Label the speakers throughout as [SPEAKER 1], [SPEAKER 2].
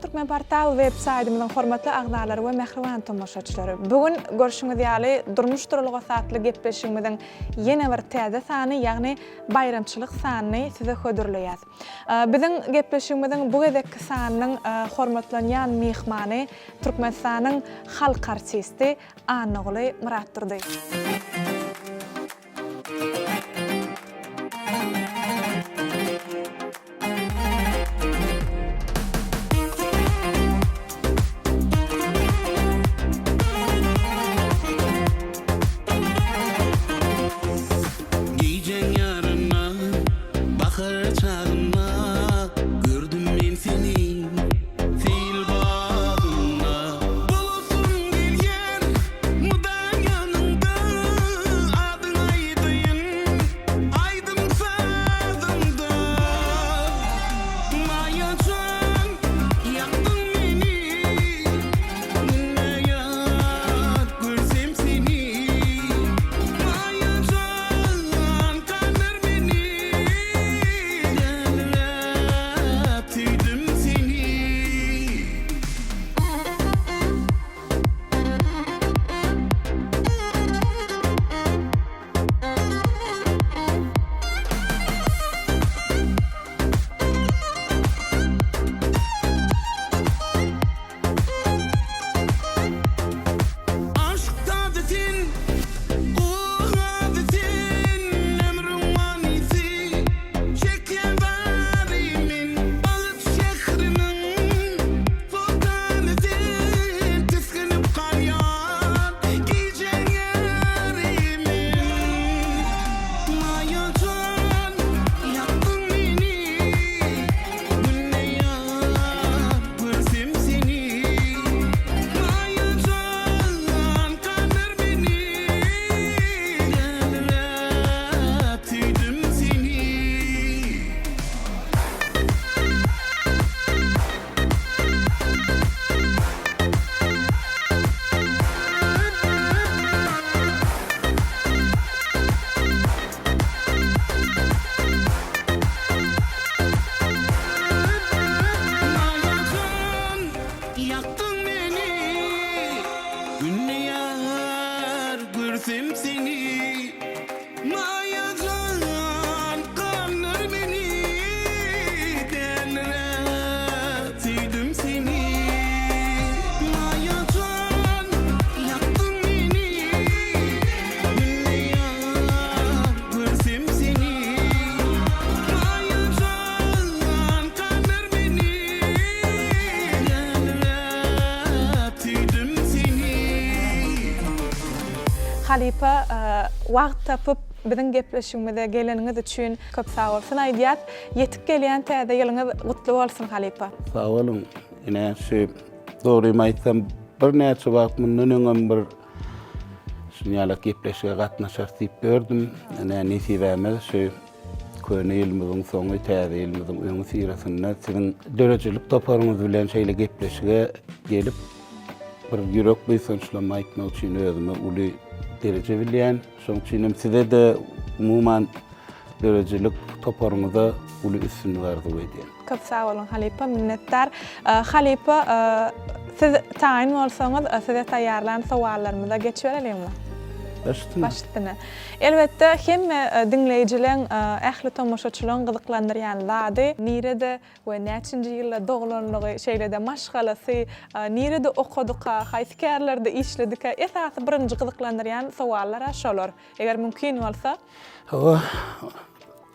[SPEAKER 1] Türkmen Portal web saytymyzyň hormatly agdalary we mehriban tomoşaçylary. Bugün görüşüňiz ýaly durmuş turlugy satly gepleşigimiziň ýene bir täze sany, ýagny bayramçylyk sanyny size hödürleýär. Biziň gepleşigimiziň bu gezekki sanynyň hormatlanýan mehmany Türkmenistanyň halk artisti Anogly Muratdyrdy. Halipa wagt tapıp biziň gepleşigimize geleniňiz üçin köp sag bolsun. Aýdýat, ýetip gelýän täze ýylyňyz gutly bolsun Halipa.
[SPEAKER 2] Sag bolun. Ine şu dogry aýtsam bir näçe wagt mundan öňem bir şunýaly gepleşige gatnaşar diýip gördüm. Ine nesibäme şu köne ýylymyzyň soňy täze ýylymyzyň öňü sirasyna siziň dörejilik toparyňyz bilen şeýle gepleşige gelip bir ýürek beýsançlama aýtmak üçin özüme uly derece bilýän, şoň üçin size de umuman derejelik toparyňyza uly üstünlük arzu edýän.
[SPEAKER 1] Köp sag bolun Halipa, minnetdar. Halipa, siz taýin bolsaňyz, size taýýarlan sowallarymyza geçiberelimmi? Başlygyna. Elbetde hemme dinleýijileň, ähli tomoşaçylaryň gyzyklandyrýan zady, nirede we näçinji ýylda doglanlygy, şeýlede maşgalasy, nirede okudyka, haýsykärlerde işledika, esasy birinji gyzyklandyrýan sowallar şolar. Eger mümkin bolsa.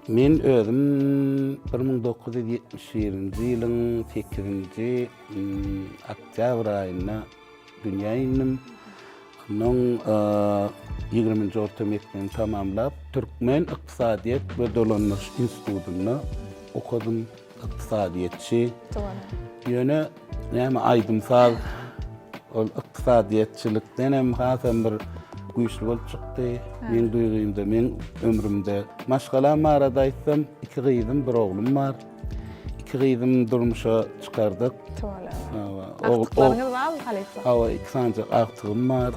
[SPEAKER 2] Men özüm 1970-nji ýylyň 8-nji oktyabr aýyna dünýä indim. Onun 20-nji orta mektebi tamamlap Türkmen Iqtisadiýet we Dolanmaş institutyny okudum. Iqtisadiýetçi. Ýöne näme aýdymsal ol iqtisadiýetçilikden hem hasam bir güýçli bolup çykdy. Men duýgymda, men ömrümde maşgalam arada aýtsam 2 gyzym, bir oglum bar. 2 gyzym durmuşa çykardyk.
[SPEAKER 1] Aktyklaryňyz barmy Halipa?
[SPEAKER 2] Hawa 2 sancak aktygym bar.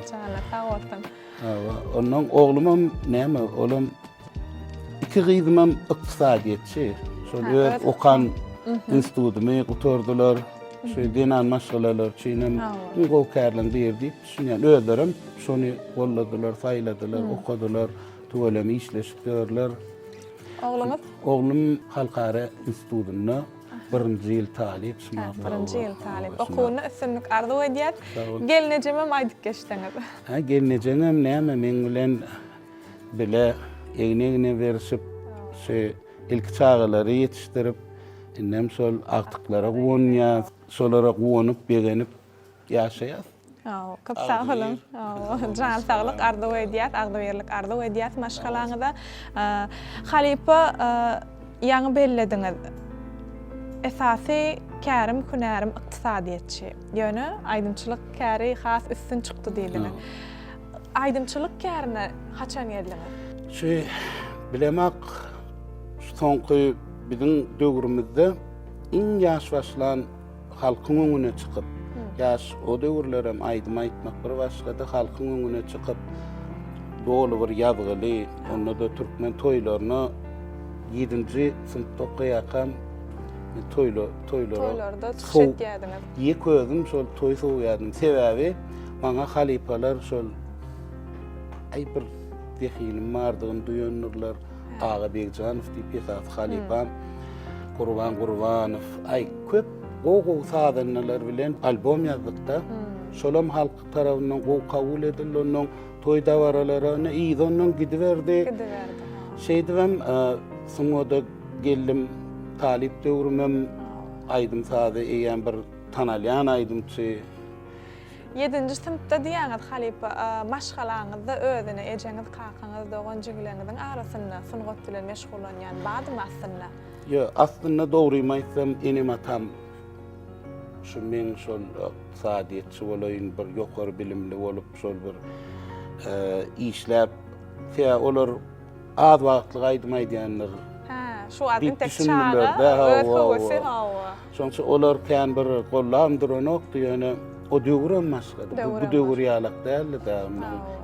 [SPEAKER 1] Çala sag bolsun.
[SPEAKER 2] Ondan oglumam näme? Olam 2 gyzymam iqtisadiýetçi. Şol okan institutumy gutordular. Şu dinan maşgalalar çiğnem go kärlen berdi. Şuňa özlerim şonu golladylar, saýladylar, okadylar, tuwalamy işleşdirdiler.
[SPEAKER 1] Oğlumuz?
[SPEAKER 2] Oğlum Halkara institutuna 1-nji ýyl talip.
[SPEAKER 1] 1-nji ýyl talip. Okuwyny üstünlük arzu edýär. Gelnejem aýdyp geçdiňiz.
[SPEAKER 2] Ha gelnejem näme men bilen bile egne berişip şu ilk çağları yetiştirip innem sol aktıklara guwonýar, solara guwonyp begenip ýaşaýar.
[SPEAKER 1] Köp sağ olun. Jan sağlyk arzu edýär, agdaberlik arzu edýär maşgalaňyzda. Halipa ýaňy bellediňiz. Esasy kärim hünärim ykdysadyýetçi. Ýöne aýdymçylyk käri has üstün çykdy diýilýär. Aýdymçylyk kärine haçan geldiňiz?
[SPEAKER 2] Şu bilemek soňky bizim döwrümizde iň ýaş başlan halkyň öňüne çykyp, ýaş o döwürlerem aýdym aýtmak bir başgada halkyň öňüne çykyp, dolu bir ýazgyly, onda da türkmen toýlaryny 7-nji sınıfda okuýarkam
[SPEAKER 1] toýlarda çykyp ýadymyz.
[SPEAKER 2] Ýek özüm şol toý soýadym. Sebäbi maňa halipalar şol bir dehilim mardygyny duýanyrlar. Ağa Begjanow diýip ýa-da halipam Gurbanow köp gow sadanlar bilen albom ýazdykda şolam halk tarapyndan gow kabul edildi, onuň toý dawaralaryny ýygynyň gidiberdi. Şeýdibem soňda geldim talip döwrümem aýdym sady eýen bir tanalýan aýdymçy.
[SPEAKER 1] 7-nji sınıfda diýäňiz halipa maşgalaňyzda özüne ejeňiz kakaňyz dogan jigileriňiň arasynda sungat bilen meşgulanýan badymy aslynda?
[SPEAKER 2] Ýa, aslynda dogry aýtsam enem atam şu men şol sadyetçi bolaýyn, bir ýokary bilimli bolup şol bir işläp olar az wagtlyk aýdym aýdýanlar.
[SPEAKER 1] Şu adın tek çağa,
[SPEAKER 2] soňça olar kän bir gollandyrany okdy, ýöne o döwür maşgady. Bu döwür ýalak däldi da.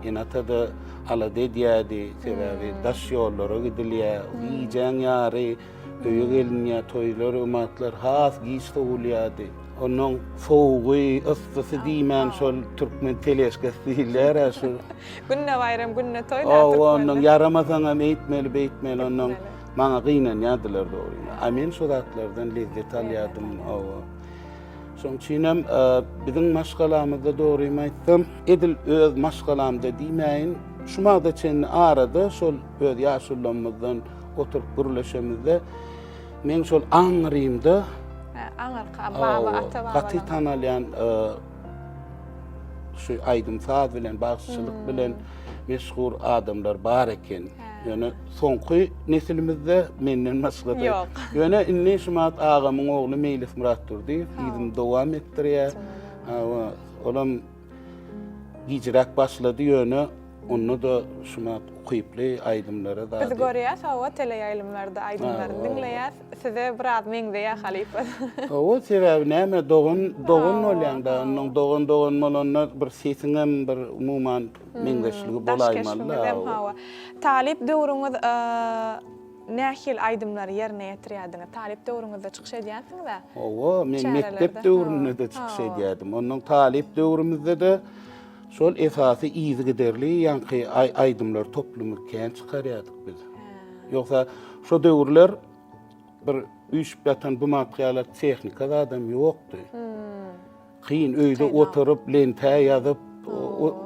[SPEAKER 2] Ýenatada ala dediýädi, sebäbi daş ýollary gidilýär, iýjäň ýary, öýe gelinýär, toýlar, umatlar has giýiş togulýardy. Onuň soğugy, ıssysy diýmän şol türkmen teleşkesi diýiller şu.
[SPEAKER 1] Günne bayram, günne toýlar.
[SPEAKER 2] Onuň yaramasaňam eýtmeli, beýtmeli, onuň maňa gynanýardylar dogry. Men şu zatlardan lezzet alýardym. Soňçynam bizim maşgalamyzda dogry aýtsam, edil öz maşgalamda diýmeýin, şumada çen arada şol öz ýaşullamyzdan oturup gürleşemizde men şol aňrymda baba ata baba gaty tanalýan şu aýdym saz bilen bagçylyk bilen meşhur adamlar bar eken. Ýöne soňky nesilimizde menden maşgala. Ýöne inni şumat agamyň ogly Meýlis Muratdyr diýip ýyzym dowam etdirýär. Olam hicrak başlady ýöne onu da şumat okyply aýdymlara da.
[SPEAKER 1] Biz görýäs hawa teleýaýlymlarda aýdymlary dinleýär. Size biraz meňde ýa halipa.
[SPEAKER 2] O sebäbi näme dogan bolýanda, onuň dogan bolanlar bir sesiňem bir umuman meňdeşligi bolaýmaly.
[SPEAKER 1] Talip döwrüňiz nähil aýdymlary ýerine ýetirýärdiňiz. Talip döwrüňizde çykyş edýänsiňiz-de?
[SPEAKER 2] Owa, men mektep döwründe çykyş edýärdim. Onuň talip döwrümizde de şol esasy iýzi giderli ýanky aýdymlar toplumy kän çykarýardyk biz. Ýoksa şo döwürler bir üýşüp ýatan bu materialar tehnika adam ýokdy. Kyn öýde oturup lente ýazyp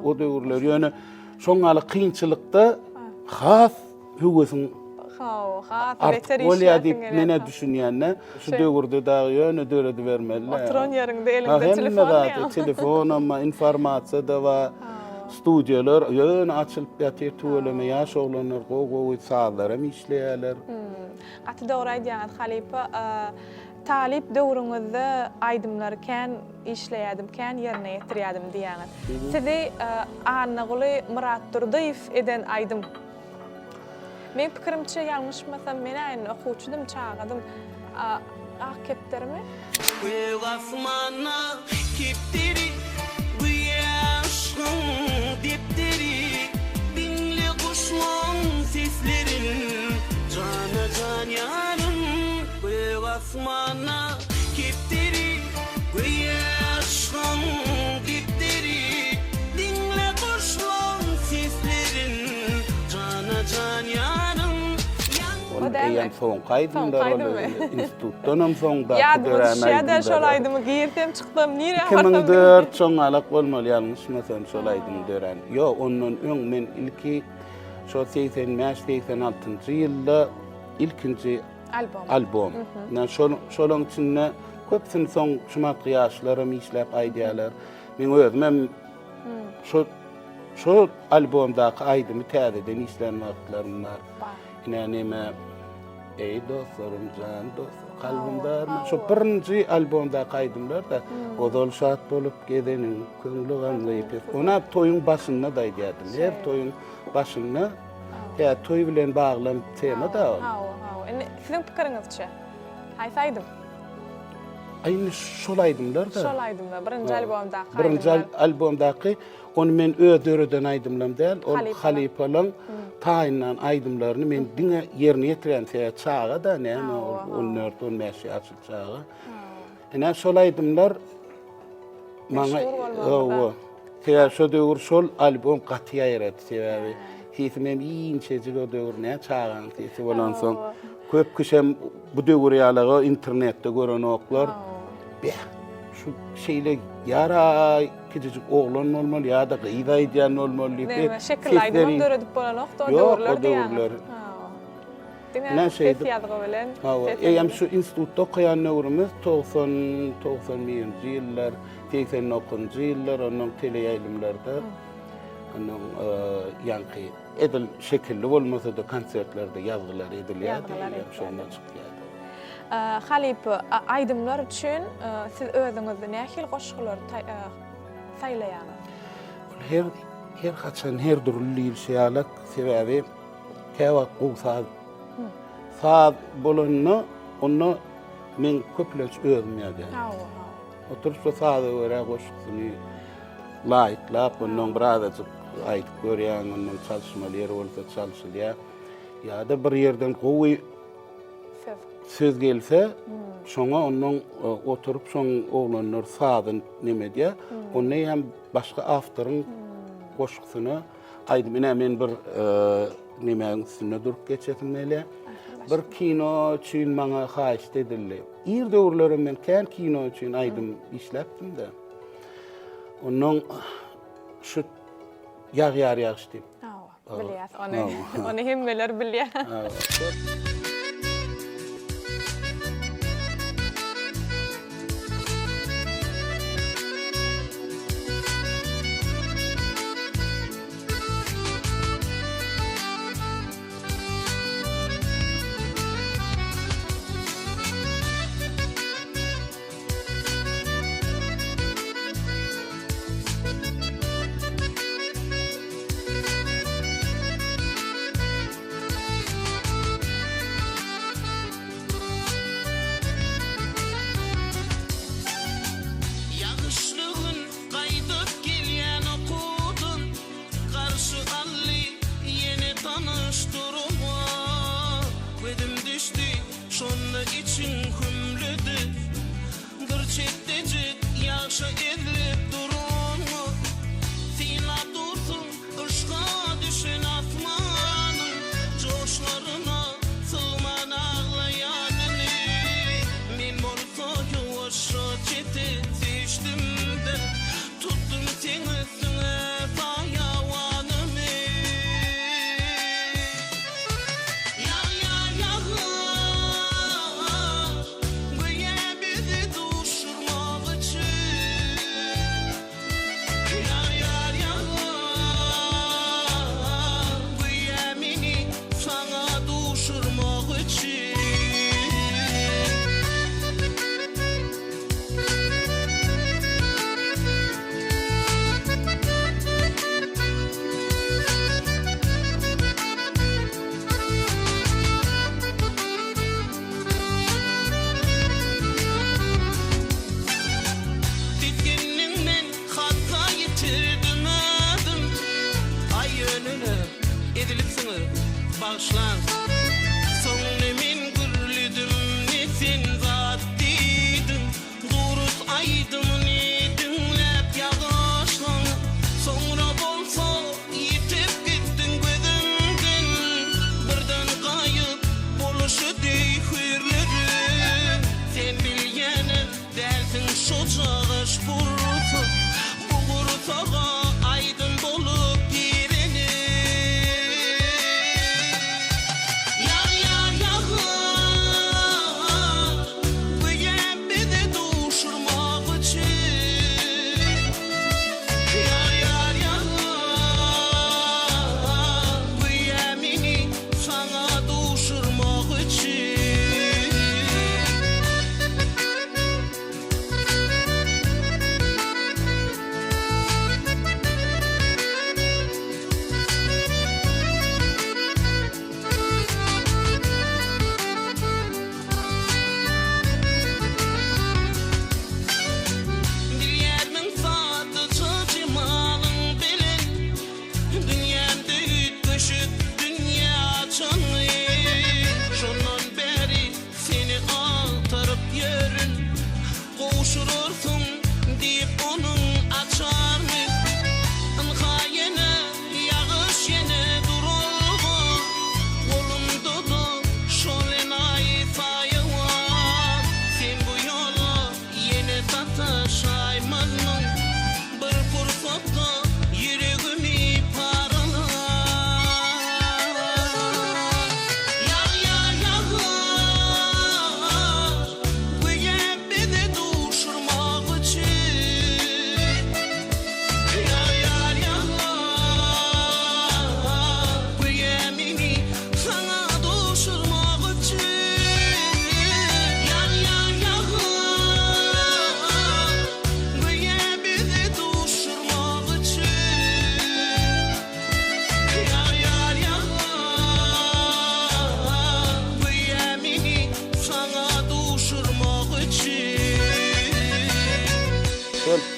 [SPEAKER 2] o döwürler ýöne şoňaly kynçylykda has hüwesiň Olya diýip mene düşünýänne, şu döwürde dagy ýöne döredi bermeliler.
[SPEAKER 1] Oturan ýerinde elinde telefon ýa.
[SPEAKER 2] Telefon amma informasiýa da we studiýalar ýöne açylyp ýatyr tuwalama ýaş oglanlar gowy sazlara işleýärler.
[SPEAKER 1] Gaty dogry aýdýan halipa talip döwrüňizde aýdymlary kän işleýärdim, kän ýerine ýetirýärdim diýäňiz. Sizi Annaguly Murat Durdyýew eden aýdym. Men pikirimçe ýalňyşmasam men aýyn okuwçydym, çağadym. Ak keptermi?
[SPEAKER 3] Gög asmana kepteri, bu ýaşyň depteri, dinle guşlaň seslerin, jana jan ýarym. Gög asmana kiptiri güyaşın diptiri dinle kuşların seslerin cana can yarım
[SPEAKER 2] Onun eýen soň kaýdymlar institutdanam soň da
[SPEAKER 1] Ýadyma düşýär-de şolaydymy giýirdim çykdym nire
[SPEAKER 2] 2004 soňalak bolmaly ýalňyşmasam şolaydymy dören. Yo, ondan öň men ilki şo 86-86 ýylda ilkinji album. Şolaň içinde köpsini soň şumat ýaşlarym işläp aýdýarlar. Men özüm şo albomdaky aýdymy täzeden işlän wagtlarym bar. Näme ey dostlarım, can dostlarım, kalbimdar. Şo birinji albomda kaydımlar da odol şat bolup gedenin köňlü gamlayıp. Ona toyun başynda da aýdýardım. Her toyun başynda ya toy bilen baglan tema da.
[SPEAKER 1] Sizin pikiriňizçe? Haýsaýdym.
[SPEAKER 2] Aýny şolaýdymlar da.
[SPEAKER 1] Şolaýdymlar. Birinji albomda.
[SPEAKER 2] Birinji albomdaky onu men ödöreden aýdymlam däl. Ol Halipalaň taýyndan aýdymlaryny men diňe ýerine ýetiren çağa da näme 14-15 ýaşly çağa. Ene şolaýdymlar maňa şo döwür şol albom gaty ýarat sebäbi. Hiçmem iňçejik o döwür näme çağan diýse bolan soň köp kişem bu döwür ýalygy internetde gören oklar. Şu şeyle yara küçücük oğlan olmalı ya da gıyda edyen olmalı.
[SPEAKER 1] Şekil aydın döredip bolan okta o döwürlerde ýaly. Ne şeydi?
[SPEAKER 2] Hem şu institutda okuyan ömrümüz 90-90-njy ýyllar, 89-njy ýyllar onuň tele ýaýlymlarda onuň ýanky edil şekilli bolmasa da konsertlerde ýazgylar edilýärdi. Şonda çykýardy.
[SPEAKER 1] Halip, aýdymlar üçin siz özüňizde nähil goşgular saýlaýaňyz?
[SPEAKER 2] Her haçan her durully ýylşýarlyk sebäbi käwa gowsaz. Saz bolanyny onu men köplenç özüm ýadyr. Oturup saza öre goşgusyny laýyklap onuň birazajyk aýdyp görýän, onuň çalşmaly ýeri bolsa çalşylýar. Ya da bir ýerden gowy söz gelse, şoňa onuň oturup şoň oglanlar saadyn neme diýär, onu hem başga awtoryň goşgusyny aýdym. Men bir nemäň üstüne durup geçetim ele. Bir kino üçin maňa haýyş edildi. Ir döwürlerim men kän kino üçin aýdym işläpdim de. Onuň şu ýar ýaşdy.
[SPEAKER 1] Bilýär, onu hemmeler bilýär.
[SPEAKER 3] Şonda için hümlüdü bir çetecik yaşa edilip durunmu Sina dursun ışğa düşen asmanın Coşlarına sığman ağlayanını Men bolsa yoşa çete seçtimde Tuttum sen üstüne sayavanımı Bağışlan, son emin gürlüdüm ne sen var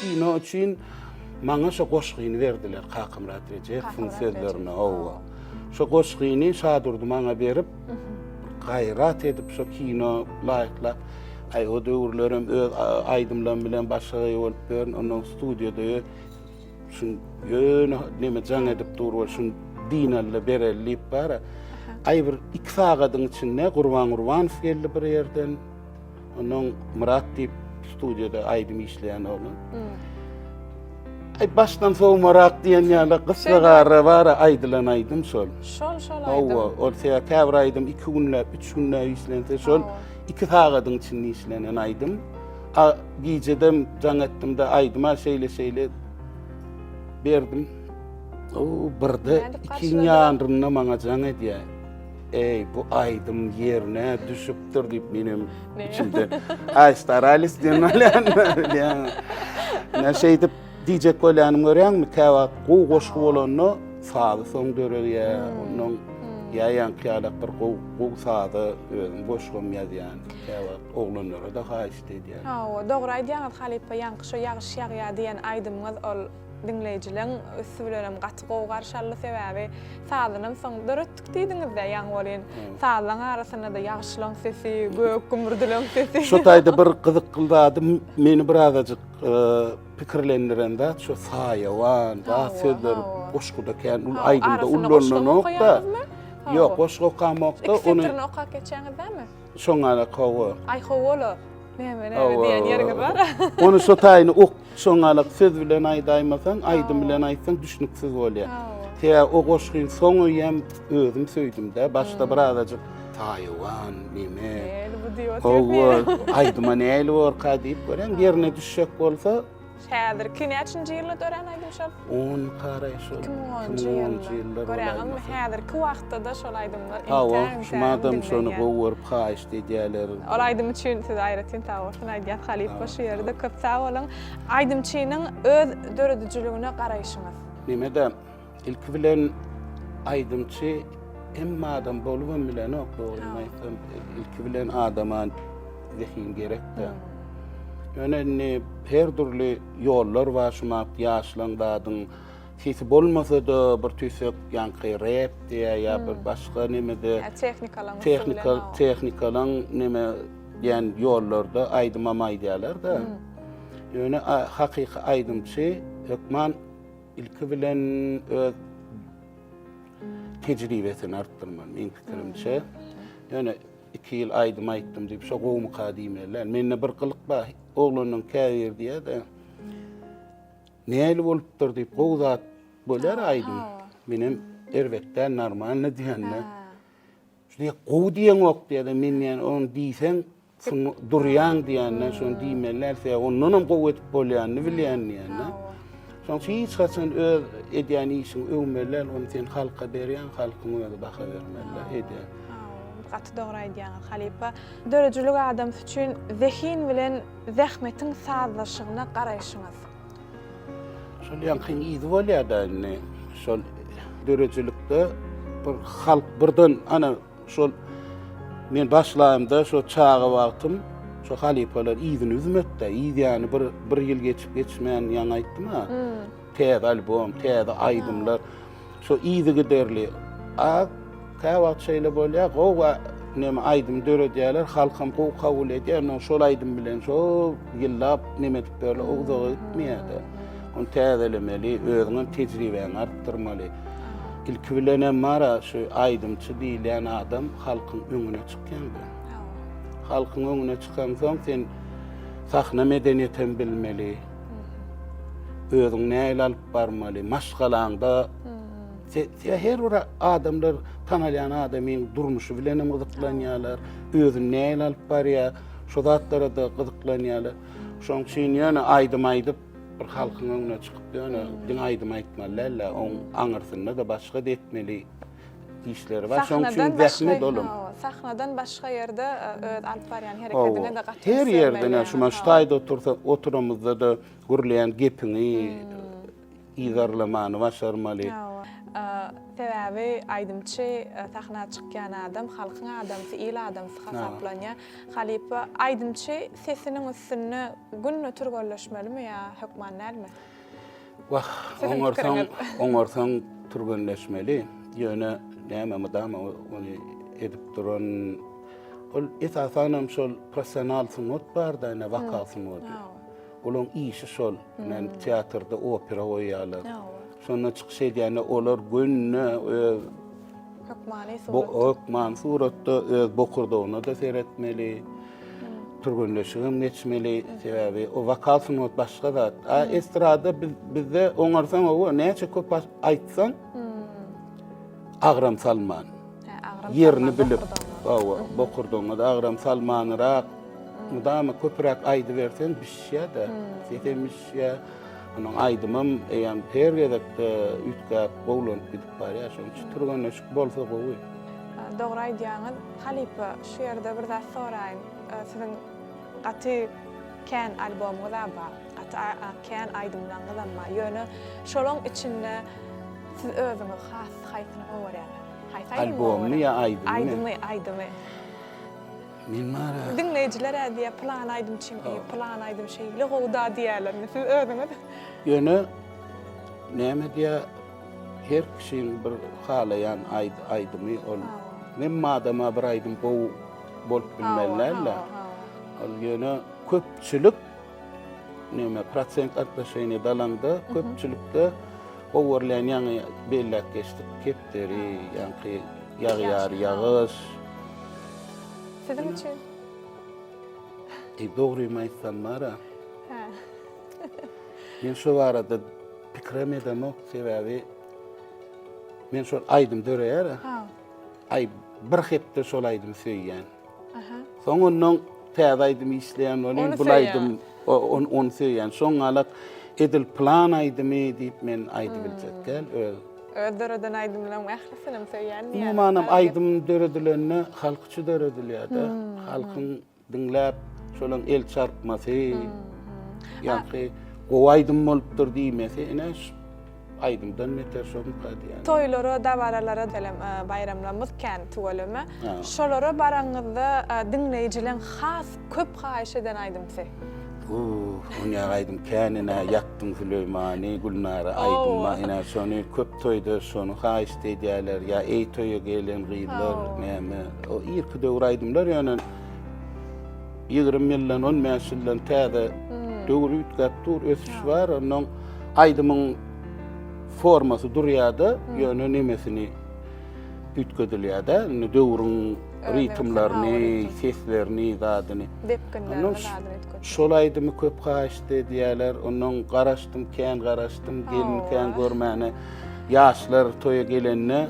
[SPEAKER 2] kino için bana şu koşkini verdiler Kakım Murat Recep'in sözlerine. Şu koşkini Sadurdu bana berip gayrat edip şu kino layıkla ay o döwürlerim öz aydımlan bilen başga olup beren onun studioda şun yöne neme jan edip durur şun dinalle berelli bara ay bir iki sagadyň içinde Gurban geldi bir yerden onun Murat dip studioda aydym işleyen oğlum. Ay baştan soň Murat diýen ýaly gysgara bara aydylan aydym şol.
[SPEAKER 1] Şol aydym.
[SPEAKER 2] O täze käbir aydym 2 günläp 3 günläp işlense şol. İki sagadyň içinde işlenen aydym. Gijedem jan etdim de aydyma şeýle berdim. O birde ikinci ýanryna maňa jan edýär. Ey bu aydym ýerine düşüpdir diýip menim içimde. Ay staralis diýenler. Ne şeydip diyecek bolanymy görýärmi? Käwa goşgu bolanyny saady soň döreýär. Onuň ýaýan kýalak bir gow saady özüň goşgum ýazýan. Käwa oglanlara da haýyş edýär.
[SPEAKER 1] Dogry aýdýaňyz Halypa ýaňky şo ýagyş ýagýa diýen aýdymyňyz ol dinleýijileň üstübilenem gaty gow garşaly sebäbi sadynyň soň döretdik diýdiňizde ýaň bolýan. Sadyň arasynda da ýagşylaň sesi, gök gümürdileň sesi.
[SPEAKER 2] Şo taýda bir gyzyk kıldady meni birazajyk pikirlendirende şo saýawan, da sözler goşguda kän ul aýdymda ullananokda. Yok, goşgu okamokda
[SPEAKER 1] onu okak geçeňizdämi?
[SPEAKER 2] Şoňa kowa.
[SPEAKER 1] Ay howolo. Näme diýen ýerge bar.
[SPEAKER 2] Onu şo taýny ok şoňa söz bilen aýdaýmasaň, aýdym bilen aýtsaň düşnüksiz bolýar. Täze o goşgyň soňy hem özüm söýdüm-de, başda birazajyk taýwan näme.
[SPEAKER 1] Bu diýip.
[SPEAKER 2] Aýdyma näle bor diýip görem, ýerine düşjek bolsa
[SPEAKER 1] häzir kinäçinji ýylda dören aýdym şol.
[SPEAKER 2] 10 garay şol.
[SPEAKER 1] 10-njy ýylda. Görýäňmi häzirki wagtda şol aýdymlar
[SPEAKER 2] şumadam şonu goýup haýyş diýýärler.
[SPEAKER 1] Ol aýdym üçin siz aýratyn tawşyn aýdýar Halypa şu ýerde köp sag bolan. Aýdymçynyň öz döredijligine garaýşyňyz.
[SPEAKER 2] Nimede ilk bilen aýdymçy hem adam bolubam bilen okdoýmaýsam ilk bilen adama zehin gerekde. Ýöne her türlü ýollar başyma ýaşlandadyň sesi bolmasa da bir tüsek ýanky rap diýe ýa bir başga nimede technikalaň nime ýan ýollarda aýdyma maýdýarlar da. Ýöne hakyky aýdymçy hökman ilki bilen öz tejribesini artdyrman men pikirimçe. Ýöne 2 ýyl aýdym aýtdym diýip şo gowmy kadimler. Menne bir gylyk bar. Oğlunun käýer diýe de näle bolupdyr diýip gowzat bolar aýdym. Menim erwekden normal diýenler. Şuňa gow diýen ok diýe men ýani onu diýsen durýan diýenler, şonu diýmeler, ondan hem gow etip bolýany bilýän ýani. Şoň hiç haçan öz edýän işiň öwmeler, onu sen halka berýän, halkyň öňünde baha bermeler edýär.
[SPEAKER 1] Gaty dogry aýdýaňyz Halypa. Dörejilik adam üçin zehin bilen zähmetiň sazlaşygyna garaýşyňyz.
[SPEAKER 2] Şol ýanky ýygy bolýar-da, şol dörejilikde bir halk birden ana şol men başlaýymda şo çağa wagtym şo Halypalar ýygyny üzmetde, ýygy bir ýyl geçip geçmeýän ýan aýtdym ha. Täze albom, täze aýdymlar. Şo ýygy giderli. Käwat şeýle bolýar, gowa näme aýdym döredýärler, halkam gow kabul edýär, şol aýdym bilen şo ýyllap näme edip berle ugdagy etmeýärdi. Onu täzelemeli, özüňiň tejribeni artdyrmaly. Ilki bilen mara şu aýdymçy diýilen adam halkyň öňüne çykýandy. Halkyň öňüne çykan soň sen sahna medeniýetini bilmeli. Özüň näle alyp barmaly, maşgalaňda her bir adamlar tanalyan adamın durmuşu bilen gyzyklanýarlar, özüni näle alyp barýar, şo zatlara da gyzyklanýarlar. Şoň üçin ýöne aýdym aýdyp bir halkyň öňüne çykyp ýöne diň aýdym aýtmalylar, oň aňyrsynda da başga etmeli işleri var. Şoň üçin zähmet bolum.
[SPEAKER 1] Sahnadan başga ýerde öz alyp barýan hereketine de gatnaşýar.
[SPEAKER 2] Her ýerde şuma ştaýda oturamyzda da gürleýän gepini ýygarlamany başarmaly.
[SPEAKER 1] Sebäbi aydymçy tahna çykýan adam, halkyň adamsy, il adamsy hasaplanja. Halipa aydymçy sesiniň üstüne günne türgölleşmelimi ýa hökman näme?
[SPEAKER 2] Wah, oňarsaň türgönleşmeli. Ýöne näme madama ony edip duran ol esasanam şol professional suňat bar da ne vaka suňat. Olaň işi şol, men teatrda opera oýýarlar. Sonra çıkış edýäne olar günne hökman suratda öz bokurdugyny da seretmeli. Türgünleşigim geçmeli. Sebäbi o vaka suňat başga da. Estrada bizde oňarsaň o näçe köp aýtsaň agram salman. Yerini bilip, bokurdugyny da agram salmanyrak mudama köpürak aýdy bersen bişýär da. Setemiş ýa onun aydymam eýan pergedekde ütkap bowlund gidip barýar. Şoň türgünleşik bolsa gowy.
[SPEAKER 1] Dogry aýdýaňyz, Halipa şu ýerde bir zat soraýyn. Siziň gaty kän albomyňyz bar. Gaty kän aýdymlaryňyz amma ýöne şolaň içinde siz özüňiz has haýsyny öwrenýär.
[SPEAKER 2] Albommy ýa aydymy?
[SPEAKER 1] Aydymy.
[SPEAKER 2] Men mara.
[SPEAKER 1] Dinleýijiler diýär plan aýdym çiň, plan aýdym şeýle gowda diýerler. Siz özüňiz
[SPEAKER 2] ýöne näme diýär her kişiň bir halayan aydymy ol. Men madama bir aydym bolup bilmelerler. Ol ýöne köpçülik näme prosent artmaşyny dalanda köpçülikde owerlen ýaňy bellek geçdik. Kepderi, ýa-ni ýagyar, ýagyş.
[SPEAKER 1] Sizin için?
[SPEAKER 2] Dogry maýsam mara. Men şu barada pikrem edemok sebäbi men şol aýdym döreýär. Ay bir hepde şol aýdym söýýän. Soňundan täze aýdym isleýän bolan bu aýdym on söýýän. Soň alak edil plan aýdymy diýip men aýdyp biljekkel.
[SPEAKER 1] Ödöreden aydımlan ählisinem söýýän.
[SPEAKER 2] Manam aydym döredilenne halkçy döredilýär-de. Halkyň dinläp şolaň el çarpmasy. Ýa-ni o aydym bolupdyr diýmesi, ene aydymdan meter şoň diýär.
[SPEAKER 1] Toýlara, dawaralara delem bayramlarymyz kän tugolama. Şolara baraňyzda dinleýijileň has köp haýyş eden aydymsy. Oňa aýdym känine ýaktym Süleýmany, Gulnara aýdyma ina şonu köp toýda şonu haýyş edýärler ýa ey toýa gelen gyýlar näme o ýerki döwür aýdymlar ýöne 20 ýyldan 15 ýyldan täze döwür ütkap dur ösüş bar onuň aýdymyň formasy durýarda ýöne nemesini ütkedilýärde döwrüň ritmlaryny, seslerini, zadyny. Şol aýdymy köp haýyşdy diýerler, onuň garaşdym, kän garaşdym, gelin kän görmäne, ýaşlar toýa gelenne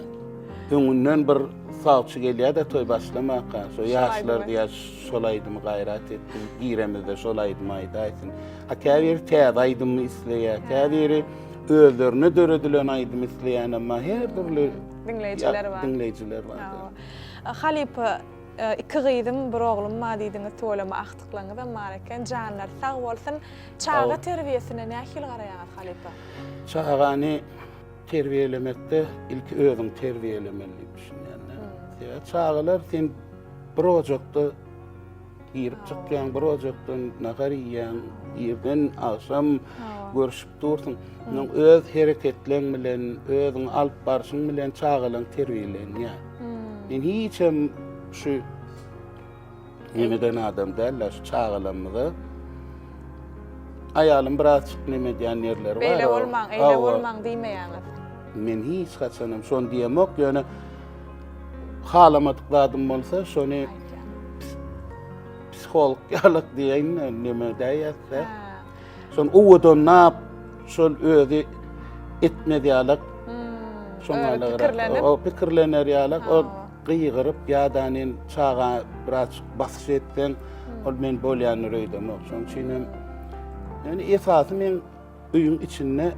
[SPEAKER 1] öňünden bir sawçy gelýär da toý başlamaka. Şo ýaşlar diýär şol aýdymy gaýrat etdim, giremizde şol aýdymy aýdaýsyn. Käbir täze aýdymy isleýär, käbir özlerini döredilen aýdymy isleýän, amma her türlü dinleýijiler bar. Halipa iki gyýdym, bir oglum ma diýdiňiz tolama aktyklaňyz ammarken janlar sag bolsyn. Çağa terbiýesine nähil garaýaňyz Halipa?
[SPEAKER 2] Çağany terbiýelemekde ilki özüň terbiýelemeli düşünýän. Çağalar sen bir ojakda girip çykýan, bir ojakdan nagaraýan, ýerden aşam görüşip dursun. Öz hereketleň bilen, özüň alyp barşyň bilen çağalyň terbiýelenýär. Men hiçem şu nemeden adam derler, şu çağalanmada ayalım biraz neme diyen yerler var.
[SPEAKER 1] Eyle olmaň diýmeýäňiz.
[SPEAKER 2] Men hiç kaçanım, şon diýemok, ýöne halamadykladım bolsa, şonu psikolog ýalyk diýen neme diýerse. Şon uwudan nap, şol özü etmedýärlik. Şon
[SPEAKER 1] o
[SPEAKER 2] pikirlener ýalyk, o gyýgyryp ýa-danin çağa biraz basyş etden ol men bolýan röýdem. Şoň üçin ýani esasy men öýüň içinde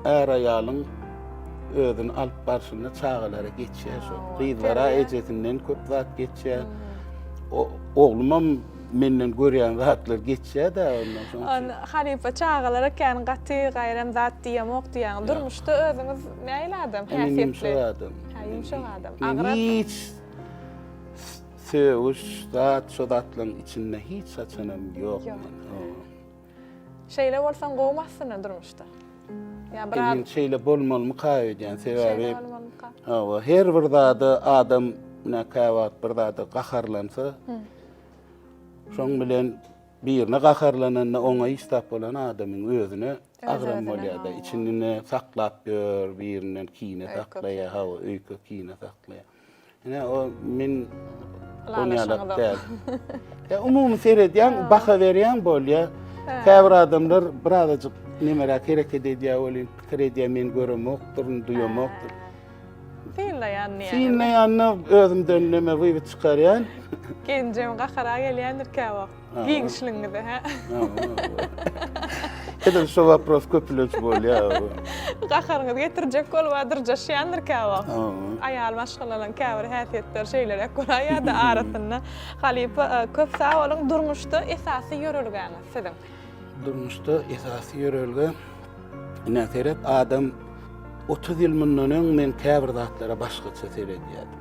[SPEAKER 2] är aýalyň özüni alyp barşyna çağalara geçýär. Şo gyýlara ejetinden köp wagt geçýär. Oglumam menden görýän zatlar geçýär da ondan soň.
[SPEAKER 1] Halipa çağalara kan gaty gaýram zat diýemok diýen durmuşda özüňiz näil adam, häsiýetli.
[SPEAKER 2] Adam.
[SPEAKER 1] Yumşak adam.
[SPEAKER 2] Men hiç söwüş zat şodatlaryň içinde hiç saçanam ýok.
[SPEAKER 1] Şeýle bolsaň gowmassyna durmuşda. Ya birar
[SPEAKER 2] Men şeýle bolmalymy kaýy diýen sebäbi.
[SPEAKER 1] şeýle
[SPEAKER 2] Her bir zady adam ne käwat bir zady gaharlansa, şoň bilen birine gaharlananda oňa istap bolan adamyň özüne agram bolýar da içinde saklap ber, birinden kine saklaýar, öýkü kine saklaýar. Ene o men bolýarlar däl. Ya umumy seredýän, baha berýän bolýar. Käbir adamlar birazajyk nimere kerek edýär bolýar, krediýa men göremokdur, duýamokdur. Sinne ýanyna özümden näme wyby çykarýan.
[SPEAKER 1] Gencem gahara gelýändir käwak. Giňişliňizde ha.
[SPEAKER 2] Edil şu wapros köpülüç bolýar.
[SPEAKER 1] Gaharyňyz getirjek bolýardyr, jaşýandyr käwak. Aýal maşgallanan käbir häsiýetler şeýler ekolaýa da arasynda. Halipa köp sawalaň durmuşda esasy ýörelgäňiz sizin.
[SPEAKER 2] Durmuşda esasy ýörelge. Näseret adam 30 ýyl mundan men käbir zatlara başgaça seredýärdim.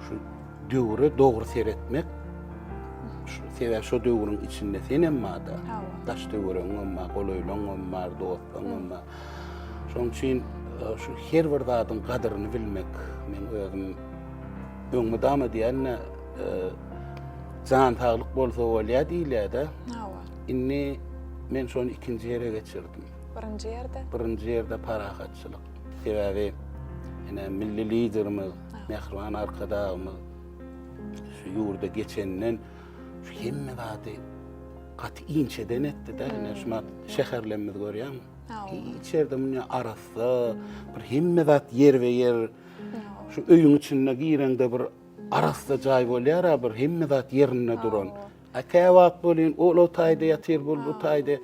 [SPEAKER 2] Şu döwri dogry seretmek, şu döwrüň içinde senem mada. Daş döwrüň omma, goloýlaň omma, dostlaň omma. Şoň üçin şu her bir zatyň gadyryny bilmek, men özüm öňmedama diýenne jan taglyk bolsa bolýar diýilýär-de. Inni men şonu ikinji ýere geçirdim.
[SPEAKER 1] Birinji ýerde?
[SPEAKER 2] Birinji ýerde parahatçylyk. Sebäbi ene milli liderimiz, Mehriban arkadaşymyz şu ýurda geçenden şu hemme zady gatynçeden etdi de, ene şuňa şäherlenmez görýän. İçeride muňa arasa bir hemme zat yer we yer şu öýüň içinde giýrende bir arasa jaý bolýar, bir hemme zat ýerine duran. Käwat bolýan, ol taýda ýatyr bol, bu taýda.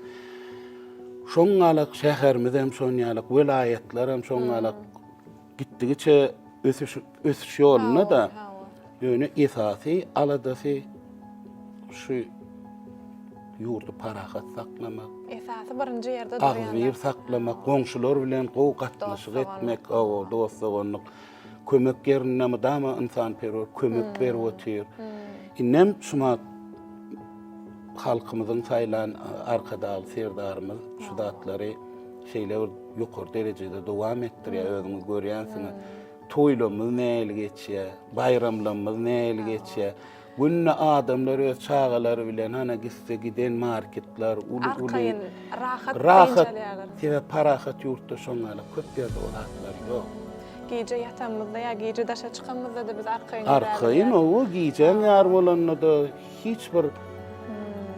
[SPEAKER 2] Şoňalyk şäherimiz hem şoňalyk vilayetler hem şoňalyk gitdigiçe ösüş ýoluna da ýöne esasy aladasy şu ýurdu parahat saklamak.
[SPEAKER 1] Esasy birinji ýerde durýan.
[SPEAKER 2] Agzyr saklamak, goňşular bilen gow gatnaşyk etmek, dostluk, kömek ýerine dama insan perwer kömek berip otyr. Innem şuma halkymyzyň saýlan arkadaşy serdarymyz şu zatlary şeýle ýokary derejede dowam etdirýär, özüňiz görýänsiňiz. Toýlarymyz näle geçýär, bayramlarymyz näle geçýär. Günne adamlar öz çağalary bilen hana gitse giden marketler, ulu rahat tebe parahat ýurtda şoňaly köp ýerde olatlar ýok.
[SPEAKER 1] Gece yatamızda ya gece daşa çıkamızda da biz
[SPEAKER 2] arkayın o giyeceğin yer bolanda da hiç bir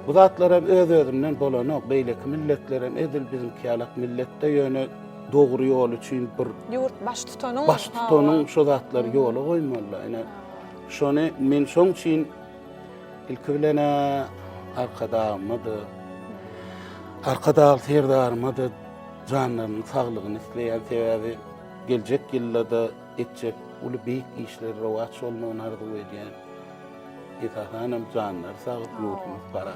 [SPEAKER 2] bu zatlara öz özünden bolanok beýleki milletlerem edil bizimki ýalak millette ýöne dogry ýol üçin bir
[SPEAKER 1] ýurt baş tutanyň
[SPEAKER 2] şu zatlary ýola goýmaly. Ene şonu men şoň üçin ilki bilen arkadaşym serdarymydy janlarynyň saglygyny isleýän sebäbi geljek ýyllarda etjek uly beýik işler rowat bolmagyny arzu edýän. Etahanam janlar sagyp ýurtymyz bara.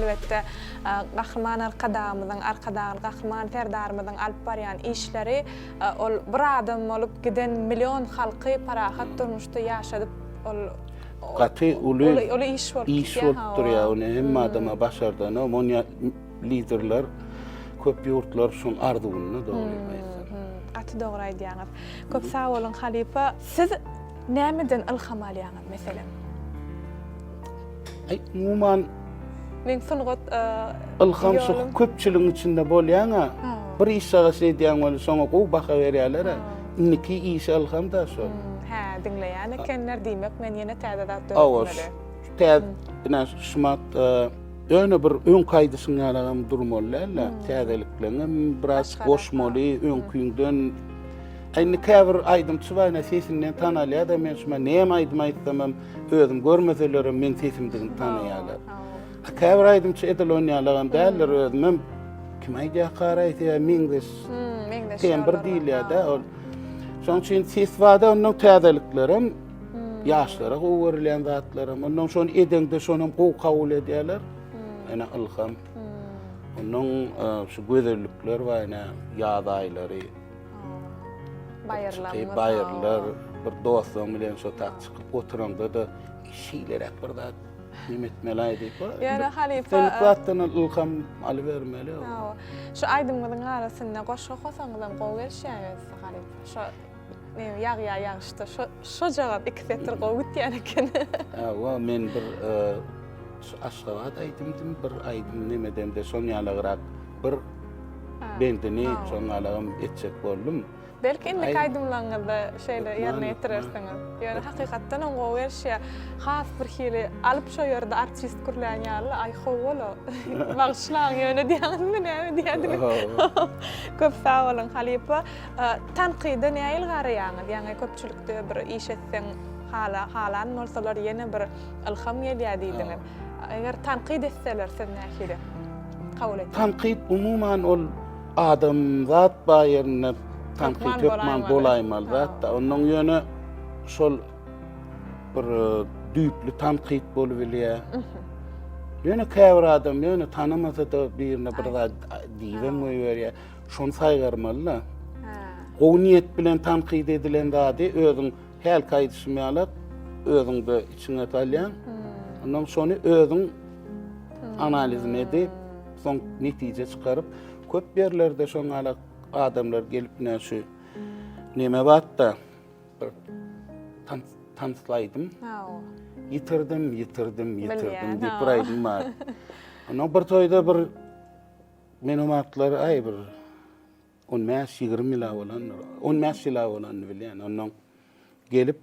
[SPEAKER 1] elbette gahryman arkadamyzyň, arkadagy gahryman serdarymyzyň alyp barýan işleri ol bir adam bolup giden milyon halky parahat durmuşda ýaşadyp ol
[SPEAKER 2] Katı ulu
[SPEAKER 1] iş bolup
[SPEAKER 2] iş olupdur ya, onu hem adama başardığını, onun liderler, köp yurtlar şun ardugyny dogrymaýar.
[SPEAKER 1] Atı doğru aýdýaňyz. Köp sag bolun Halipa. Siz nämeden ilham alýaňyz meselem?
[SPEAKER 2] Umuman
[SPEAKER 1] Men sungat
[SPEAKER 2] ilham şu köpçüligiň içinde bolýaňa, bir iş sagasy edýän bolup soňa gowy baka berýärler. Inniki iş ilham da şol.
[SPEAKER 1] Ha, dinleýän ekenler diýmek men ýene täzedat
[SPEAKER 2] döwürmeli. Täze şumat öňe bir öň kaýdysyny alagan durmalylar. Täzeliklerini biraz goşmaly, öň küýünden Ayni käbir aýdymçy barna sesinden tanalýar da men şuma näme aýdym aýtdym, özüm görmezelerim men sesimdigini tanaýarlar. Käbir aýdymçy edilonýarlaryň däller özüm kim aýdýar garaýdy meňdes. Sen bir diýilýär da ol. Şoň üçin ses wada onuň täzeliklerim ýaşlara gowy zatlarym, onuň şonu edende şonum gowy kabul edýärler. Ana ilham. Onuň şu gözellikler we ana ýadaýlary bayırlar, bir dostum bilen şu tak çıkıp oturanda da şiýler bir da nimetmeli diýip.
[SPEAKER 1] Yani Halipa
[SPEAKER 2] Sen ilham alybermeli.
[SPEAKER 1] Şu aýdymyň arasynda goşga hosaňyzam gowy berýäňiz Halipa. Şu ýağışdy. Şu jagap 2 metr gowy gitýän eken.
[SPEAKER 2] Wa men bir Aşgabat aýdymdym, bir aýdym nemeden de soňýalagyrak bir bendini soňalagym etjek boldum.
[SPEAKER 1] Belki indi kaydımlaňyzda şeýle ýerine ýetirersiňiz. Ýöne hakykatdan o gowerşä has bir hili alyp şo ýerde artist gürlän ýaly ay howala. Bagşlaň ýöne diýäňizmi näme diýädiňiz? Köp sag bolun Halipa. Tanqyda näme ilgaraýaňyz? Ýani köpçülikde bir iş etseň halan bolsalar ýene bir ilham gelýär diýdiňiz. Eger tanqyd etseler siz näme kabul etdiňiz?
[SPEAKER 2] Tanqyd umuman ol adam zat baýerine tanqid etmän bolaýmaly da onuň ýöne şol bir düýpli tanqid bolup bilýär. Ýöne käbir adam ýöne tanymasa da birine bir zat diýen berýär. Şonu saýgarmaly. Gowy niýet bilen tanqid edilen zady özüň häl kaýdysyny alyp özüňde içine talýan. Onuň şonu özüň analizini edip soň netije çykaryp köp ýerlerde şoňa adamlar gelip näşe näme batda bir tanslaýdym. Yitirdim diýip bir aýdym bar. Onuň bir toýda bir menomatlar aý bir 15-20 mila bolan, 15 mila bolan bilýän. Onuň gelip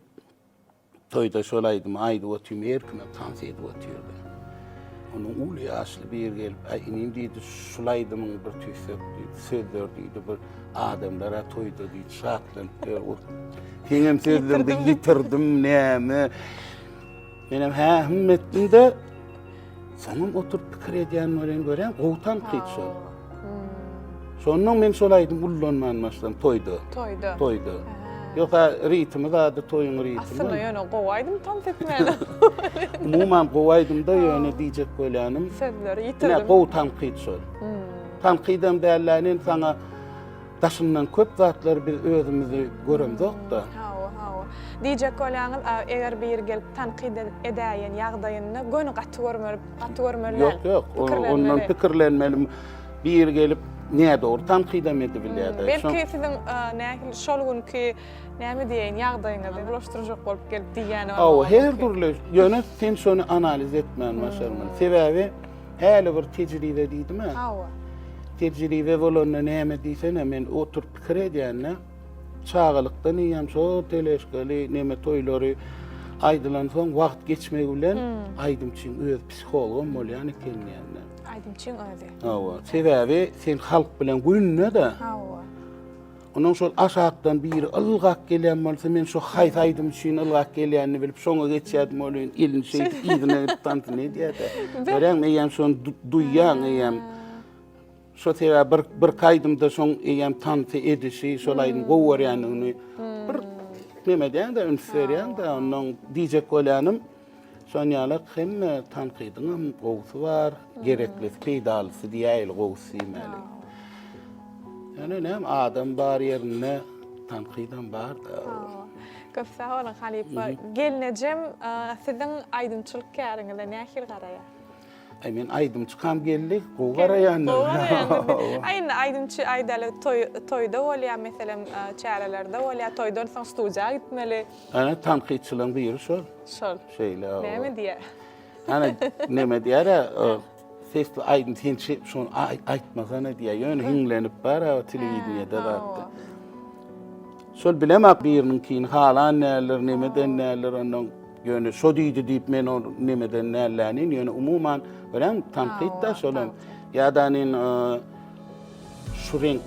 [SPEAKER 2] toýda şol aýdym, aýdy otym erkine tans edip otyrdy. Onuň uly asly bir gelip inin diýdi, şulaýdymyň bir tüýsek diýdi, sözler diýdi, bir adamlara toýda diýdi, şatlanýar. Keňem sözlerdi yitirdim näme. Menem himmetinde soňam oturup pikir edýän bilen görän gowtan qyçy. Şonuň men şolaýdym ullanmanmasdan toýda. Ýoksa ritmi da toýuň ritmi.
[SPEAKER 1] Aslında ýöne gowaýdym tam tetmeli.
[SPEAKER 2] Umuman gowaýdym da ýöne diýjek bolýanym.
[SPEAKER 1] Sözleri ýitirdim.
[SPEAKER 2] Ne gowy tanqid şol. Tanqidem dällanen saňa daşyndan köp zatlar biz özümizi göremdik da.
[SPEAKER 1] Diýjek bolýaňyz eger bir gelip tanqid edäýän ýagdaýyny göni gaty görmeli.
[SPEAKER 2] Ýok, ondan pikirlenmeli. Bir gelip näme dogry tanqidem edibilýär.
[SPEAKER 1] Belki siziň näme şol günkü näme diýen ýagdaýyňyzy bulaşdyrjak bolup gelip diýýän.
[SPEAKER 2] Her türlü ýöne sen şonu analiz etmän maşallah. Sebebi häli bir tejribe diýdimi? Tejribe bolany näme diýsen men oturup pikir edýänne çağalykdan ýam şo teleşgali näme toýlary aýdylan soň wagt geçmegi bilen aýdymçyň öz psihologum bolýan ekenler.
[SPEAKER 1] Aýdymçyň özi.
[SPEAKER 2] Sebebi sen halk bilen günne da. Onuň şol aşakdan bir ılgak gelýän bolsa men şu haýt aýdymçyň ılgak gelýänini bilip şoňa geçýärdim bolýan elin şeýle ýygyny tantyny diýär. Berem meýem şonu duýýan meýem. Şo sebäbi bir kaýdymda şoň eýem tanty edişi şolaýyn gowarýanyny bir näme diýen de ünsverýän de onuň diýjek bolýanym Sonyalar hem tanqidin gowsy bar, gerekli peýdalysy diýil gowsy mäli. Yani näme adam bar ýerine tanqidin bar da.
[SPEAKER 1] Köp sağ olun Halipa. Gelnejem sizin aydınçylyk käriňizde nähil garaýar?
[SPEAKER 2] Men aydymçy kam geldik, gowgaraýan.
[SPEAKER 1] Aýyn aydymçy aýdaly toýda bolýar, meselem çärelerde bolýar, toýdan soň studiýa gitmeli.
[SPEAKER 2] Ana tanqidçylygyň biri şol.
[SPEAKER 1] Şol.
[SPEAKER 2] Şeýle.
[SPEAKER 1] Näme diýär?
[SPEAKER 2] Ana näme diýär? Sesli aydın tençi şonu aýtmasana diýär. Ýöne hiňlenip bar telewiziýada zatdy. Şol bilemek biriniň kiň halan näler, nemeden näler onuň ýöne şo diýdi diýip men onu nemeden nälerini ýöne umuman bilen tanqid da şolam. Ýa-da-nyň şu renk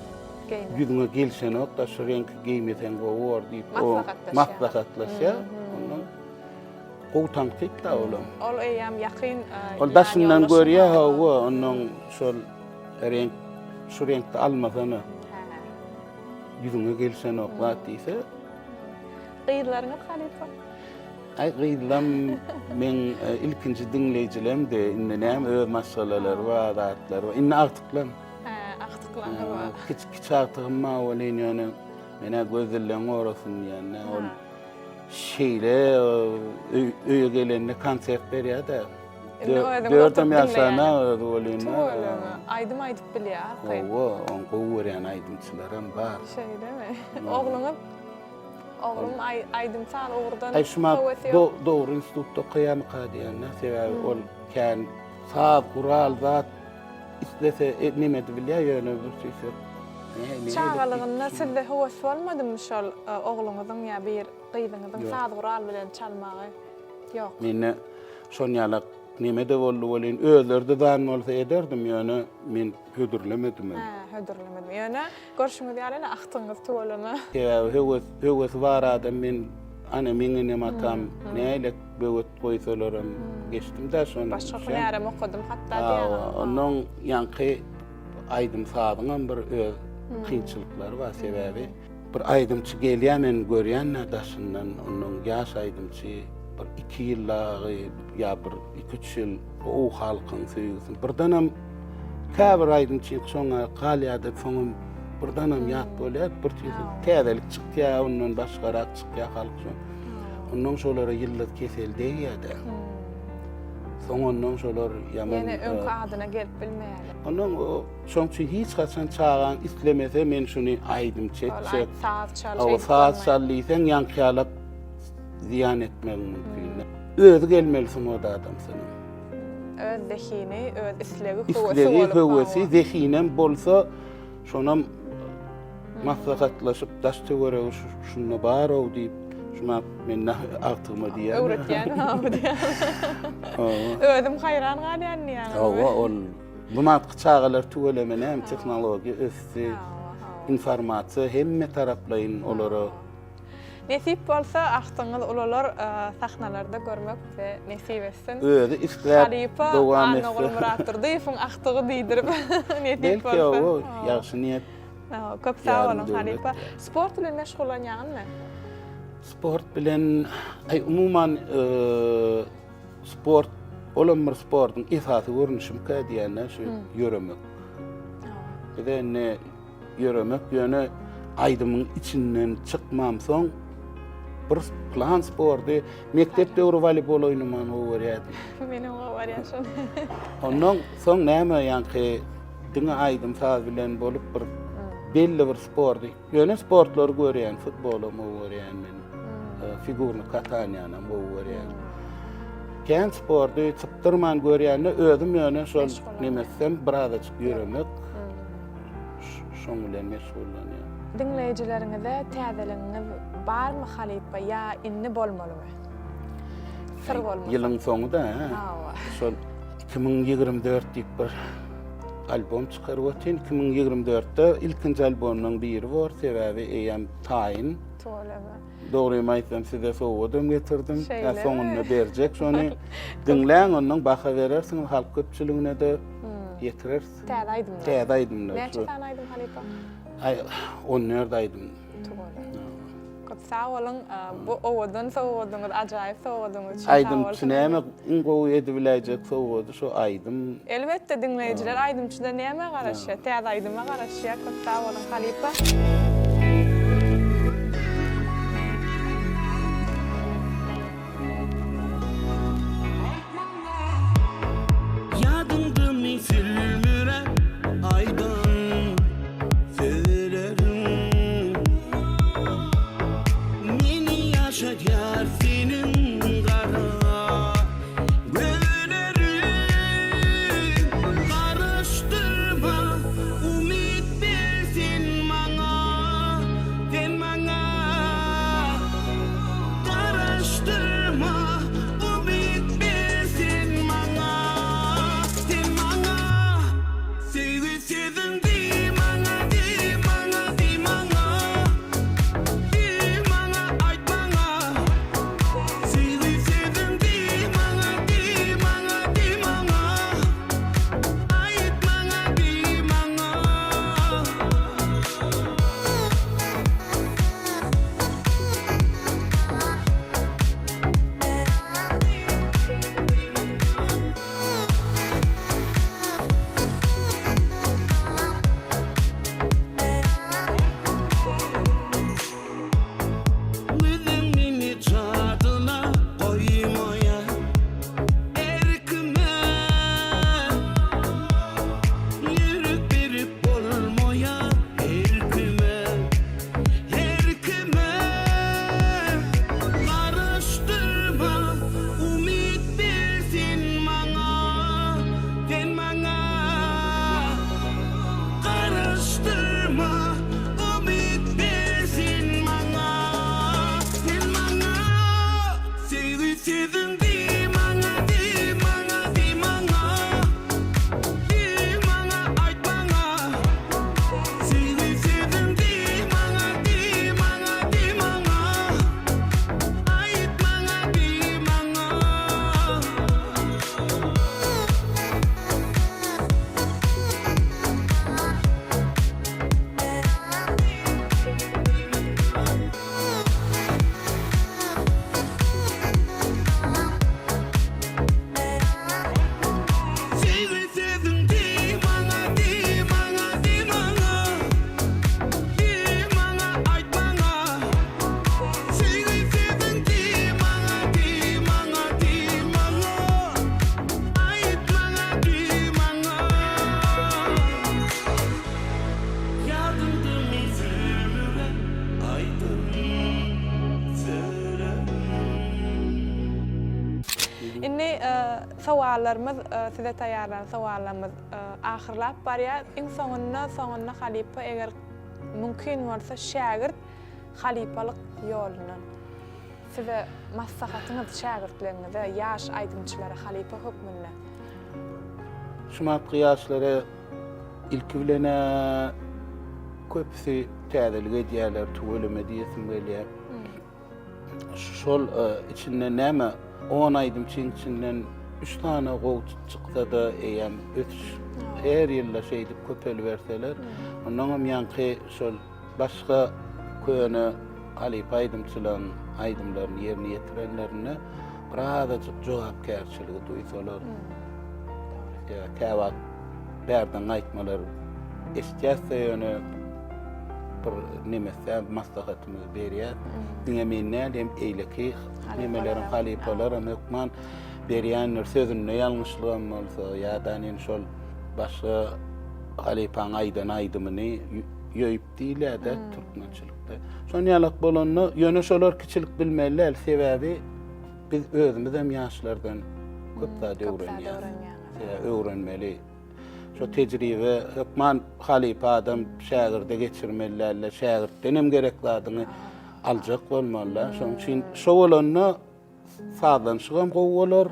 [SPEAKER 2] yüzüne gelsen ok da şu renk giymesen gowur diýip o maslahatlaşýar. Onuň gow tanqid da olam.
[SPEAKER 1] Ol eýam ýakyn
[SPEAKER 2] Ol başyndan görýär hawa onuň şol renk şu renkde almasany. Yüzüne gelsen ok diýse.
[SPEAKER 1] Gyýrlaryňyz Halipa?
[SPEAKER 2] Ay gyýdlam men ilkinji dinleýijilerim de indi näme öz masalalary we zatlar we indi artyklan.
[SPEAKER 1] Artyklan.
[SPEAKER 2] Kiç artygym ma bolen ýöne mene gözleň orasyn ýa-ni ol şeýle öýe gelende konsert berýär da. Dördüm ýaşana bolen.
[SPEAKER 1] Aydym aýdyp bilýär.
[SPEAKER 2] Owa, on gowurýan aydymçylarym bar.
[SPEAKER 1] Şeýdemi? Ogluňyz Oğlum aydımsal uğurdan
[SPEAKER 2] doğru institutda okuyam qadiyanna sebäbi ol kän saat kural zat istese nemedi bilýär ýöne bir süýsek.
[SPEAKER 1] Çağalygynda sizde höwes bolmadymy şol oğluňyzyň ýa bir gyýdyňyzyň saat kural bilen çalmagy? Ýok.
[SPEAKER 2] Meni şonýalak nemede boldy bolen özlerde dan bolsa ederdim ýöne men hödürlemedim.
[SPEAKER 1] Hödürlemedim. Ýöne görşüňiz ýaly ahtyňyz tuwalamy.
[SPEAKER 2] Höwes bar adam men ana meňe nematam näle böwet goýsalarym geçdim da şonu.
[SPEAKER 1] Başga näme okudum hatda diýär.
[SPEAKER 2] Onuň ýanky aydym sadyňam bir öz kynçylyklary bar sebäbi bir aydymçy gelýär men görýän daşyndan onuň ýaş aydymçy bir 2 ýyllagy ýa bir 2-3 ýyl o halkyň söýgüsün birdenam käbir aydymçy şoňa galýada soňum birdenam ýat bolýar bir täzelik çykýar ondan başgarak çykýar halk şo. Onuň şolara ýyllar kesel diýýärdi. Soňundan şolar ýaman
[SPEAKER 1] ýene öňkü adyna gelip bilmeýär.
[SPEAKER 2] Onuň şoňçy hiç gaçan çağan islemese men şuny aydymçy etjek. Saat çallysen ýankyalap ziyan etmek mümkün. Özü gelmelisin o da adam sana.
[SPEAKER 1] Öz zehini, öz islegi,
[SPEAKER 2] hüvesi, zehinem bolsa şonam maslahatlaşıp daşça göre şunu bar o deyip şuna men artygma diýär.
[SPEAKER 1] Öwretýän hawy diýär. Özüm hayran galýan ýa.
[SPEAKER 2] Ol bu matky çağalar tuwelemene hem teknologiýa össi, informasiýa hemme taraplayın olara.
[SPEAKER 1] Nesip bolsa ahtyňyz ulalar sahnalarda görmek we nesip etsin.
[SPEAKER 2] Özü isläp dowam etsin.
[SPEAKER 1] Oğlum Muratdyr ahtygy diýdirip nesip bolsa.
[SPEAKER 2] Belki o ýaşy niýet.
[SPEAKER 1] Köp sağ olun Halipa. Sport bilen meşgullanýanmy?
[SPEAKER 2] Sport bilen umuman sport olamyr sportyň esasy görnüşim diýende şu ýöremek. Eden ýöremek ýöne aydymyň içinden çykmam soň bir plan sporty mektepde voleybol oýnaman öwrýärdim.
[SPEAKER 1] Meni öwrýärsin.
[SPEAKER 2] Ondan soň näme ýanky diňe aydym saz bilen bolup bir belli bir sporty. Ýöne sportlar görýän, futboly öwrýän men. Figurny kataniýany öwrýän. Kän sporty çypdyrman görýände özüm ýöne şol nemesem birazajyk ýöremek. Şoň bilen meşgullanýar.
[SPEAKER 1] Dinleýijilerinize täzeliňiz barmy Halipa ýa inni bolmalymy? Sir bolmaly.
[SPEAKER 2] Ýylyň soňunda şol 2024 diýip bir albom çykaryp ötün. 2024'de ilkinji albomyň biri bar sebäbi eýem taýyn. Dogry aýtsam size sowudum getirdim. Soňunda berjek şonu dinläň onuň baha berersiň halk köpçüligine de getirirsiň.
[SPEAKER 1] Täze aýdym. Näçe tane aýdym Halipa?
[SPEAKER 2] 14 aýdym.
[SPEAKER 1] Sağ olun. Bu owadan soğudunuz, acayip soğudunuz.
[SPEAKER 2] Aydım sinema ingo edebilecek soğudu şu aydım.
[SPEAKER 1] Elbette dinleyiciler aydımçıda näme garaşýar? Täze aydyma garaşýar. Çok sağ olun Halipa.
[SPEAKER 3] Yadımda mi filmire aydan severim. Meni yaşatyar senin kara gözlerim. Karıştırma umit bilsin bana, sen bana. Karıştırma umit bilsin bana, sen bana. Sevgi sevdim di bana, di bana, di bana. Di bana, ay bana. Sevgi sevdim di bana, di bana, di bana. Ay bana, di bana. Müziğini çadına koymaya erkime, yürüp birip olmaya erkime, erkime. Karıştırma umit bilsin bana, sen bana. Karıştırma umit bilsin bana, sen bana. Sevgi sevdim di bana, di bana, di bana. Di bana, ay bana. Sevgi sevdim di bana, di bana, di bana. Ay bana, di bana. Sevgi sevdim di bana, di bana, di bana. Di bana, ay bana. Sevgi sevdim di bana, di bana, di bana. Ay bana, di bana. Yardımdım izimire, aydın severim.
[SPEAKER 1] Inni sowallarymyz size taýýarlanan sowallarymyz ahyrlap barýar. Iň soňunda Halipa eger mümkin bolsa şagirt halipalyk ýolundan size maslahatyňyz şagirtlerinize, ýaş aýdymçylara Halipa hökmünde.
[SPEAKER 2] Şumat kıyasları ilk bilene köpüsü täzelik edýärler, tüweleme diýesim gelýär. Şol içinde näme 10 aýdym içinden 3 tane gow çyksa da eýem ötüş her ýylda şeýdip köpeli berseler, ondan hem ýanky şol başga köne Halipa aýdymçylaryň aýdymlaryny ýerine ýetirenlerine birazajyk jogapkärçiligi duýsalar. Ya käwat berden aýtmalar eşkäse ýöne bir nemese maslahatymyz berýär. Diňe men nädem eýleki nemelerin Halipalaryň hökman berýänler sözünde ýalňyşlygam bolsa ýa-da şol başga Halipaň aýdymyny ýöýüp diýilär-de türkmençilikde. Şonýalak bolanny ýöne şolar kiçilik bilmeler, sebäbi biz özümiz hem ýaşlardan köp zat öwrenýär. Öwrenmeli. Şo tejribe hökman Halipa adam şagirde geçirmeliler, şagirden hem gerekli adyny aljak bolmalylar. Şoň üçin şo bolanny sazlanşygam gow bolar.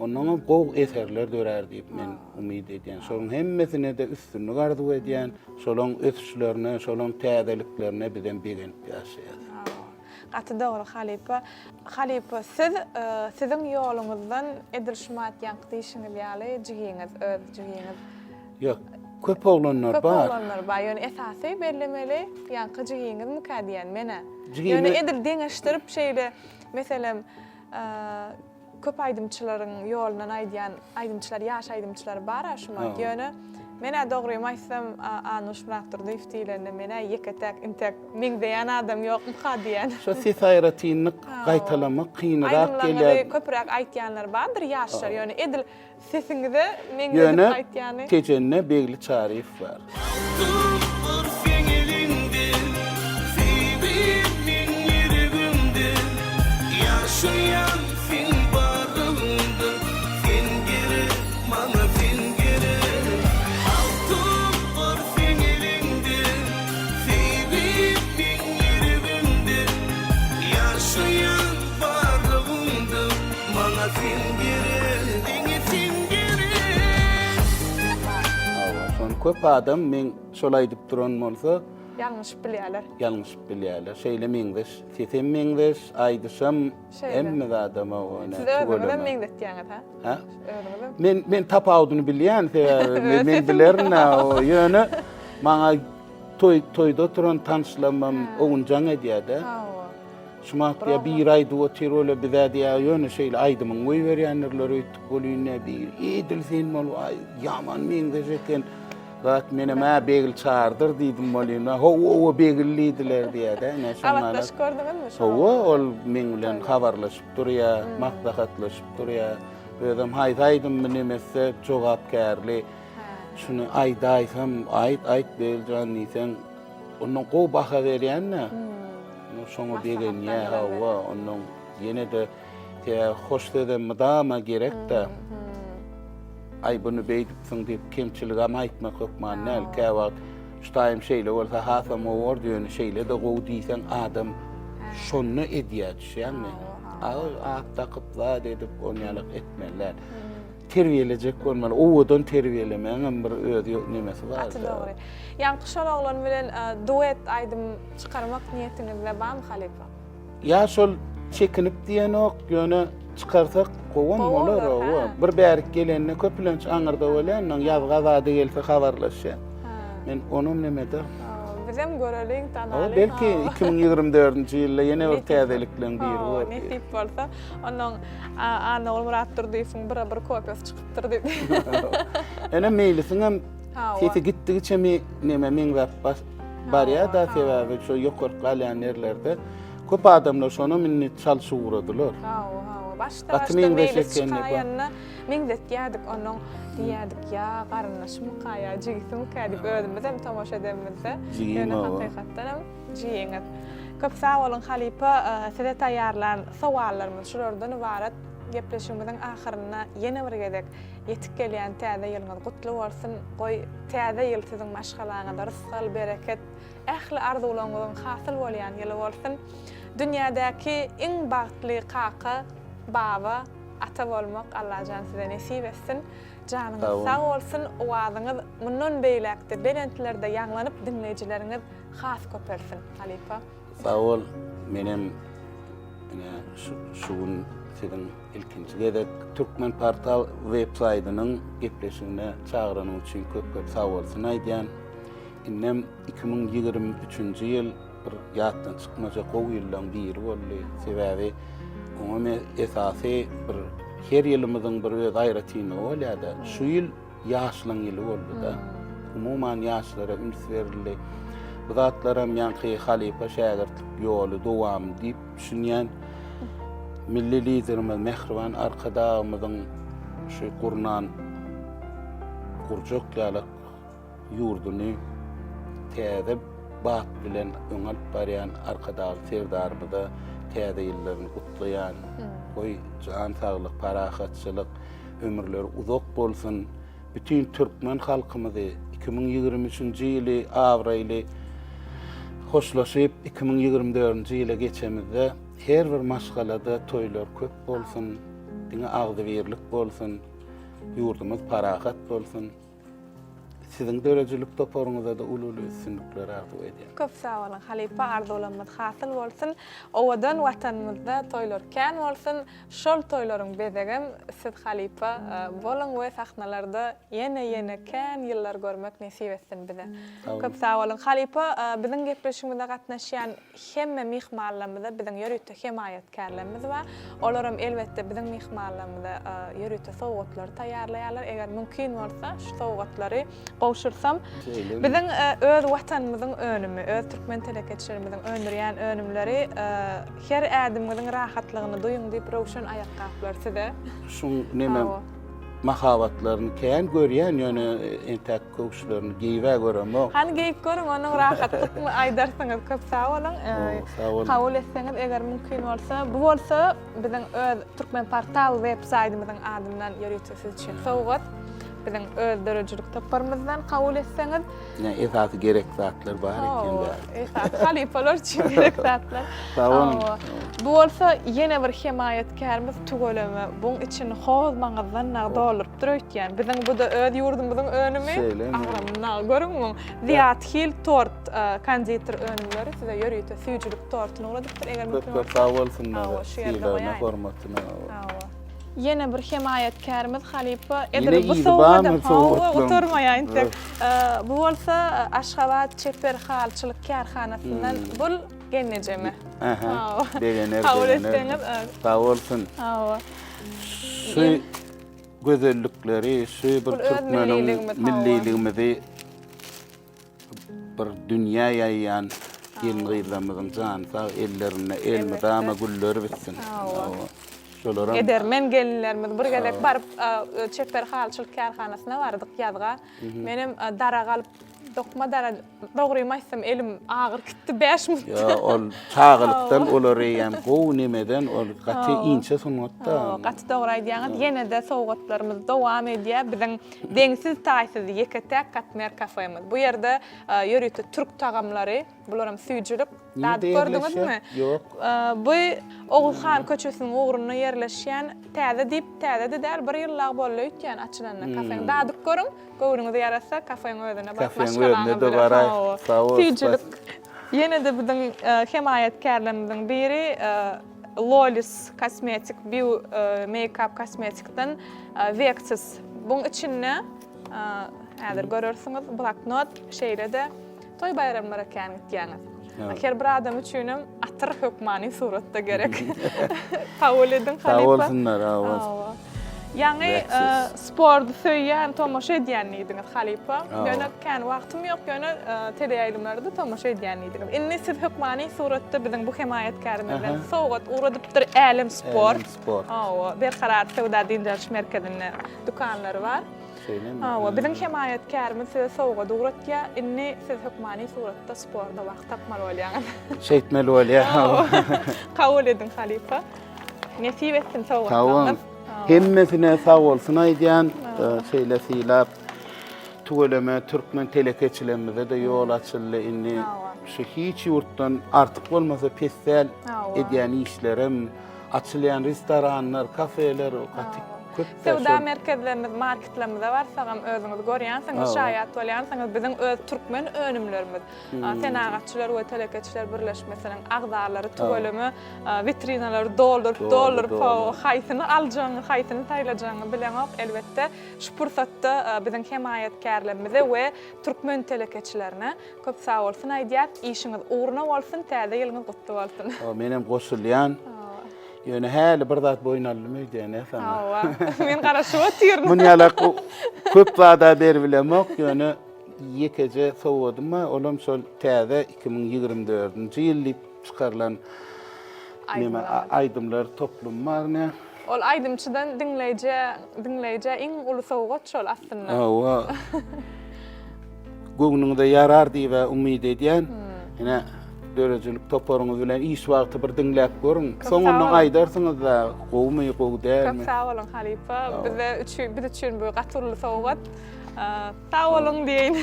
[SPEAKER 2] Ondan gow eserler dörer diýip men umyt edýän. Şoň hemmesine de üstünlük arzu edýän, şolaň ösüşlerine, şolaň täzeliklerine bizden begenip ýaşaýar.
[SPEAKER 1] Gaty dogry Halipa. Halipa siziň ýoluňyzdan edil şumat ýanky diýişiňiz ýaly jigiňiz, öz jigiňiz.
[SPEAKER 2] Yok, köp oglanlar
[SPEAKER 1] Köp
[SPEAKER 2] bar.
[SPEAKER 1] olanlar bar. Yani esasy bellemeli, yani kıjygyňyz mükadiýen mene.
[SPEAKER 2] Jigini-
[SPEAKER 1] Yani edil deňeşdirip şeýle meselem köp aýdymçylaryň ýolundan aýdýan aýdymçylar, ýaş aýdymçylar bar aşumak.
[SPEAKER 2] Ha.
[SPEAKER 1] Yani mene dogry aýtsam Anuş Muratdyr diýilende mene ýeketek intek miňdeýän adam ýok mükadiýen.
[SPEAKER 2] Şo sesayratyny gaýtalamak kynýrak
[SPEAKER 1] Aýdymlaryňyzy
[SPEAKER 2] gelýär.
[SPEAKER 1] köpürak aýtýanlar bardyr ýaşlar. Yani edil sesiňizde miňde
[SPEAKER 2] Ýöne
[SPEAKER 1] aýtýany.
[SPEAKER 2] gejenne begli tarif bar.
[SPEAKER 3] Dur fingerinde, sevimin yüreğimde, yaşayan fin barında, fingeri, bana fingeri. Dur fingerinde, sevimin yüreğimde, yaşayan barında, bana fingeri, beni fingeri.
[SPEAKER 2] Son köp adam men şolay diýip duran bolsa
[SPEAKER 1] Ýalňyş bilýärler.
[SPEAKER 2] ýalňyş bilýärler. Şeýle meňdes, sesem meňdes, aýdysam
[SPEAKER 1] Şeýle.
[SPEAKER 2] emme de adama ona.
[SPEAKER 1] Siz öňüňizde meňde diýäňiz ha?
[SPEAKER 2] Ha?
[SPEAKER 1] Öňüňizde.
[SPEAKER 2] Men tapawdyny bilýän, men bilerna o ýöne maňa toýda oturan tanşlamam oňunjaň edýärde.
[SPEAKER 1] Ha.
[SPEAKER 2] Şumak diýe bir aýda oturýarlar bize diýe ýöne şeýle aýdymyň goý berýänler öýtüp bolýan bir edil sen mol ay ýaman meňde jeken. Zat meni ma begil çağırdır diýdim bolýan. O begillidiler diýär-de.
[SPEAKER 1] Awatlaş gördüňizmi şu?
[SPEAKER 2] Hawa ol men bilen habarlaşyp durýar, makdahatlaşyp durýar. Özüm haýdaýdym nemese jogapkärli. Şunu aýdaýsam, aýt beljan diýsen, onuň gowy baha berýän-ne. No şoňa degen ýa hawa, onuň ýene de hoş dedem dama gerek-de. Ay bunu beýdipsiň diýip kemçiligimi aýtmak hukman näl käwagt ştaýym şeýle bolsa hasam owar diýen şeýle de gowy diýsen adam şonu edýär şeýle. Aýt takyp zat edip onýalyk etmeler. Terbiýelejek bolmaly. Owadan terbiýelemeň bir öz nemesi bar.
[SPEAKER 1] Dogry. Ýani Kuşaloglan bilen duet aýdym çykarmak niýetiňizde barmy Halipa?
[SPEAKER 2] Ya şol çekinip diýen ok ýöne çıkarsak gowan bolar o. Bir bärik gelenine köplenç aňyrda bolan, ýazga zady gelse habarlaşýar. Men onum nemede?
[SPEAKER 1] Bizem göreliň tanaly.
[SPEAKER 2] Belki 2024-nji ýylda ýene bir täzeliklen bir bol.
[SPEAKER 1] Nesip bolsa, onuň Anuş Muratdyr diýiň bir kopýasy çykypdyr diýip.
[SPEAKER 2] Ene meýlisiň hem sesi gitdigiçe neme men bas barya da sebäbi şu ýokary galýan ýerlerde köp adamlar şonu minni çalşy guradylar.
[SPEAKER 1] Başta
[SPEAKER 2] meýlis
[SPEAKER 1] çykaýanna meňde diýdik onuň diýdik ýa garnaşym kaýa jigsim kädip özümizde hem tamaşa edemizde. Ýöne hakykatdan hem jiýeňet. Köp sag bolun Halipa, size taýýarlan sowallarymyz şulardan ibaret. Gepleşigimiziň ahyryna ýene bir gedek ýetip gelýän täze ýylyňyz gutly bolsun. Goý täze ýyl siziň maşgalaňyzda rızkyl, bereket, ähli arzularyňyzyň hasyl bolýan ýyly bolsun. Dünýädäki iň bagtly kaka, baba, ata bolmak Allah jan size nesip etsin. Janyňyz sag bolsun, owazyňyz mundan beýlekdir. Belentlerde ýanglanyp dinleýijileriniz has köpersin Halipa.
[SPEAKER 2] Sag ol, menem şuň sizin ilkinci gedek Türkmen Portal web-saytynyň gepleşigine çağıranyň üçin köp sag bolsun aýdýan. Innem 2023-nji ýyl bir ýatdan çykmaja gowy ýyldan biri boldy. Sebäbi oňa esasy bir her ýylymyzyň bir öz aýratyny bolýardy. Şu ýyl ýaşlyň ýyly boldy da. Umuman ýaşlara üns berildi. Bu zatlaram ýanky Halipa şägirtlik ýoly dowam diýip düşünýän milli liderimiz Mehriban arkadağımızın şu kurunan kurcuk ýalyk ýurdunu täze bat bilen öňalp barýan arkadagy serdarymyza täze ýyllaryny gutlaýan, goý jan saglyk, parahatçylyk ömürleri uzak bolsun. Bütün Türkmen halkymyzy 2023-nji ýyly awraýly hoşlaşyp 2024-nji ýyla geçemizde her bir maşgalada toýlar köp bolsun, diňe agdy berlik bolsun, ýurdumyz parahat bolsun. sizin dörejilik toparyňyza da ululu üstünlikler arzu edýär.
[SPEAKER 1] Köp sağ olun Halipa, arzulamad hasıl bolsun. Owadan watanymyzda toýlarken bolsun, şol toýlaryň bezegem siz Halipa bolan we sahnalarda ýene kän ýyllar görmek nesip etsin bize. Köp sağ olun Halipa, biziň gepleşigimizde gatnaşýan hemme mihmanlarymyzda biziň ýörüte himayetkarlarymyz bar. Olaram elbetde biziň mihmanlarymyzda ýörüte sowgatlar taýýarlaýarlar. Eger mümkin bolsa şu sowgatlary gowşursam, biziň öz watanymyzyň önümi, öz türkmen telekeçilerimiziň öndürýän önümleri her ädimiň rahatlygyny duýun diýip rowşan aýaklar size.
[SPEAKER 2] Şu neme mahabatlaryny kän görýän ýöne entek köküşlerini giýwe göremi.
[SPEAKER 1] Hani geýip görüň onuň rahatlygyny aýdarsyňyz köp sağ bolun. Kabul etseňiz eger mümkin bolsa, bu bolsa biziň öz türkmen portal websaýtymyzyň adyndan ýörüýär siz üçin sowgat. Biziň öz dörejilik toparymyzdan kabul etseňiz,
[SPEAKER 2] Esasy gerek zatlar bar ekende.
[SPEAKER 1] Esas Halipalar üçin gerek zatlar. Bu bolsa ýene bir himayetkarymyz tügeleme. Buň için hozmaňyzdan nagda olup durýar. Biziň bu da öz ýurdumyzyň önümi. Agramyna görüňmi? Ziyat Hil tort konditor önümleri size ýörüýär. Süýjilik tortuny uladypdyr. Eger mümkin bolsa.
[SPEAKER 2] Sağ bolsunlar. Silahna formatyna.
[SPEAKER 1] Yine bir himayetkarymyz Halipa. Edir bu sowgada oturmaýan. Bu bolsa Aşgabat Çeper halçylyk karhanasyndan bul genejeme.
[SPEAKER 2] Degener.
[SPEAKER 1] Kabul etseňiz.
[SPEAKER 2] Sağ bolsun. Şu gözellikleri, şu bir türkmeniň milliligimizi bir dünýä ýaýan elmizamyzyň jan sağ ellerine elmidama gulleri bitsin.
[SPEAKER 1] Edermen gelinlerimiz bir gelek barıp Çeper halçylyk karhanasyna bardyk ýazga. Menim dara galyp dokma dara dogrymaýsam elim agyr gitdi 5 minut.
[SPEAKER 2] Ya ol çağılykdan olary ýam gow nemeden ol gaty inçe sunatda.
[SPEAKER 1] Gaty dograýdyňyz ýene de sowgatlarymyz dowam edýär. Biziň deňsiz taýsyz ýeketek katmer kafemiz. Bu ýerde ýörüýär türk tagamlary, bularam süýjilik. Dad gördüňizmi?
[SPEAKER 2] Ýok.
[SPEAKER 1] Bu Oğuzhan köçesiniň uğruna ýerleşýän täze däl bir ýyllyk bolýar ýan açylanýan kafeň. Dad görüň, göwrüňizi ýarasa kafeň öýdüne bak başga. Süýjilik. Ýene de biziň himayetkarlarymyzyň biri Lolis Kosmetik, make-up kosmetikden Vexis. Buň içinde häzir görürsiňiz bloknot şeýlede toy bayramlara kän gitýäňiz. Her bir adam üçinem atyr hökmany suratda gerek. Kabul edin Halipa.
[SPEAKER 2] Sağ olsunlar.
[SPEAKER 1] Ýani spordy söýýän, tomaşa edýänlidiňiz Halipa. Ýöne kän wagtym ýok, ýöne teleýaýlymlarda tomaşa edýänlidiňiz. Inni siz hökmany suratda biziň bu himayetkarymyzdan sowgat uradypdyr Älim Spor. Berkarar Sewda Dinjariş merkezinde dukanlary bar. Biziň himayetkarymyz size sowgat uratýar. Inni siz hökmany suratda sporda wagt tapmaly bolýaňyz.
[SPEAKER 2] Şeýtmeli bolýar.
[SPEAKER 1] Kabul edin Halipa. Nesip etsin sowgatlarymyz.
[SPEAKER 2] Hemmesine sağ olsun aýdýan, şeýle silap tügeleme türkmen telekeçilerimize de ýol açyldy. Inni şu hiç ýurtdan artyk bolmasa pesel edýän işlerim, açylýan restoranlar, kafeler,
[SPEAKER 1] Sewda merkezlerimiz, marketlerimiz var. Sagam özüňiz görýänsiňiz, şaýat bolýansyňyz biziň öz türkmen önümlerimiz. Senagatçylar we telekeçiler birleşmesiň agzalary tügelemi, vitrinalar doldurup haýsyny aljaňy, haýsyny taýlajaňy bileňok. Elbetde şu pursatda biziň himayetkarlarymyza we türkmen telekeçilerine köp sağ bolsun aýdýar. İşiňiz uğruna bolsun, täze ýylyňyz gutly bolsun.
[SPEAKER 2] Menem goşulýan. Ýöne häli bir zat boýnalmy diýen efendim.
[SPEAKER 1] Men garaşyp otyrnym.
[SPEAKER 2] Mun ýalak köp zada berbilemok, ýöne ýekece sowgadym, olam şol täze 2024-nji ýyl çykarlan aýdymlar toplum bar ne?
[SPEAKER 1] Ol aýdymçydan dinleýje iň uly sowgat şol aslında.
[SPEAKER 2] Göwnüňde ýarar diýip umyt edýän. Ene dörejilik toparyňyz bilen iş wagty bir dinläp görüň. Soňundan aýdarsyňyz da gowmy gow dälmi?
[SPEAKER 1] Köp sağ olun Halipa. Biz üçin bu gatyrly sowgat. Sağ olun diýin.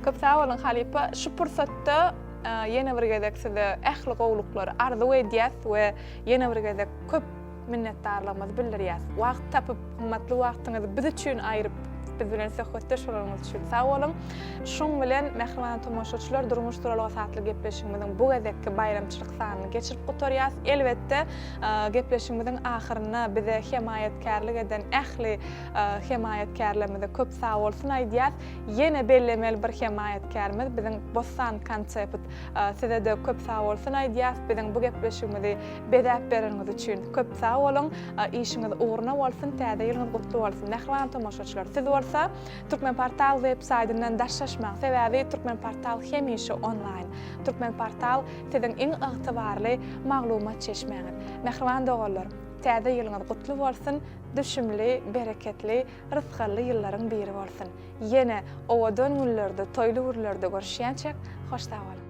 [SPEAKER 1] Köp sağ olun Halipa. Şu pursatda ýene bir gezek size ähli gowluklary arzu edýäs we ýene bir gezek köp minnetdarlygymyzy bildirýäs. Wagt tapyp, hymmatly wagtyňyzy biz üçin aýryp Biz bilen söhbetde şolaryňyz üçin sag bolun. Şoň bilen mehriban tomoşaçylar durmuş turaly saatly gepleşigimiziň bu gezekki bayramçylyk sanyny geçirip gotarýas. Elbetde gepleşigimiziň ahyryna bize hemayetkarlyk eden ähli hemayetkarlarymyza köp sag bolsun aýdýas. Ýene bellemeli bir hemayetkarymyz biziň Bossan konsept size de köp sag bolsun aýdýas. Biziň bu gepleşigimizi bedäp bereniňiz üçin köp sag bolun. İşiňiz uğruna bolsun, täze ýylyňyz gutly bolsun. Mehriban tomoşaçylar, siz bolsa Türkmen Portal web-saytynyň daşlaşmak sebäbi Türkmen Portal hemişe online. Türkmen Portal siziň iň ygtybarly maglumat çeşmeňiz. Mehriban dogallarym, täze ýylyňyz gutly bolsun, düşümli, bereketli, rızkly ýyllaryň biri bolsun. Ýene owadan günlerde, toýly günlerde görüşýänçek, hoşda bolun.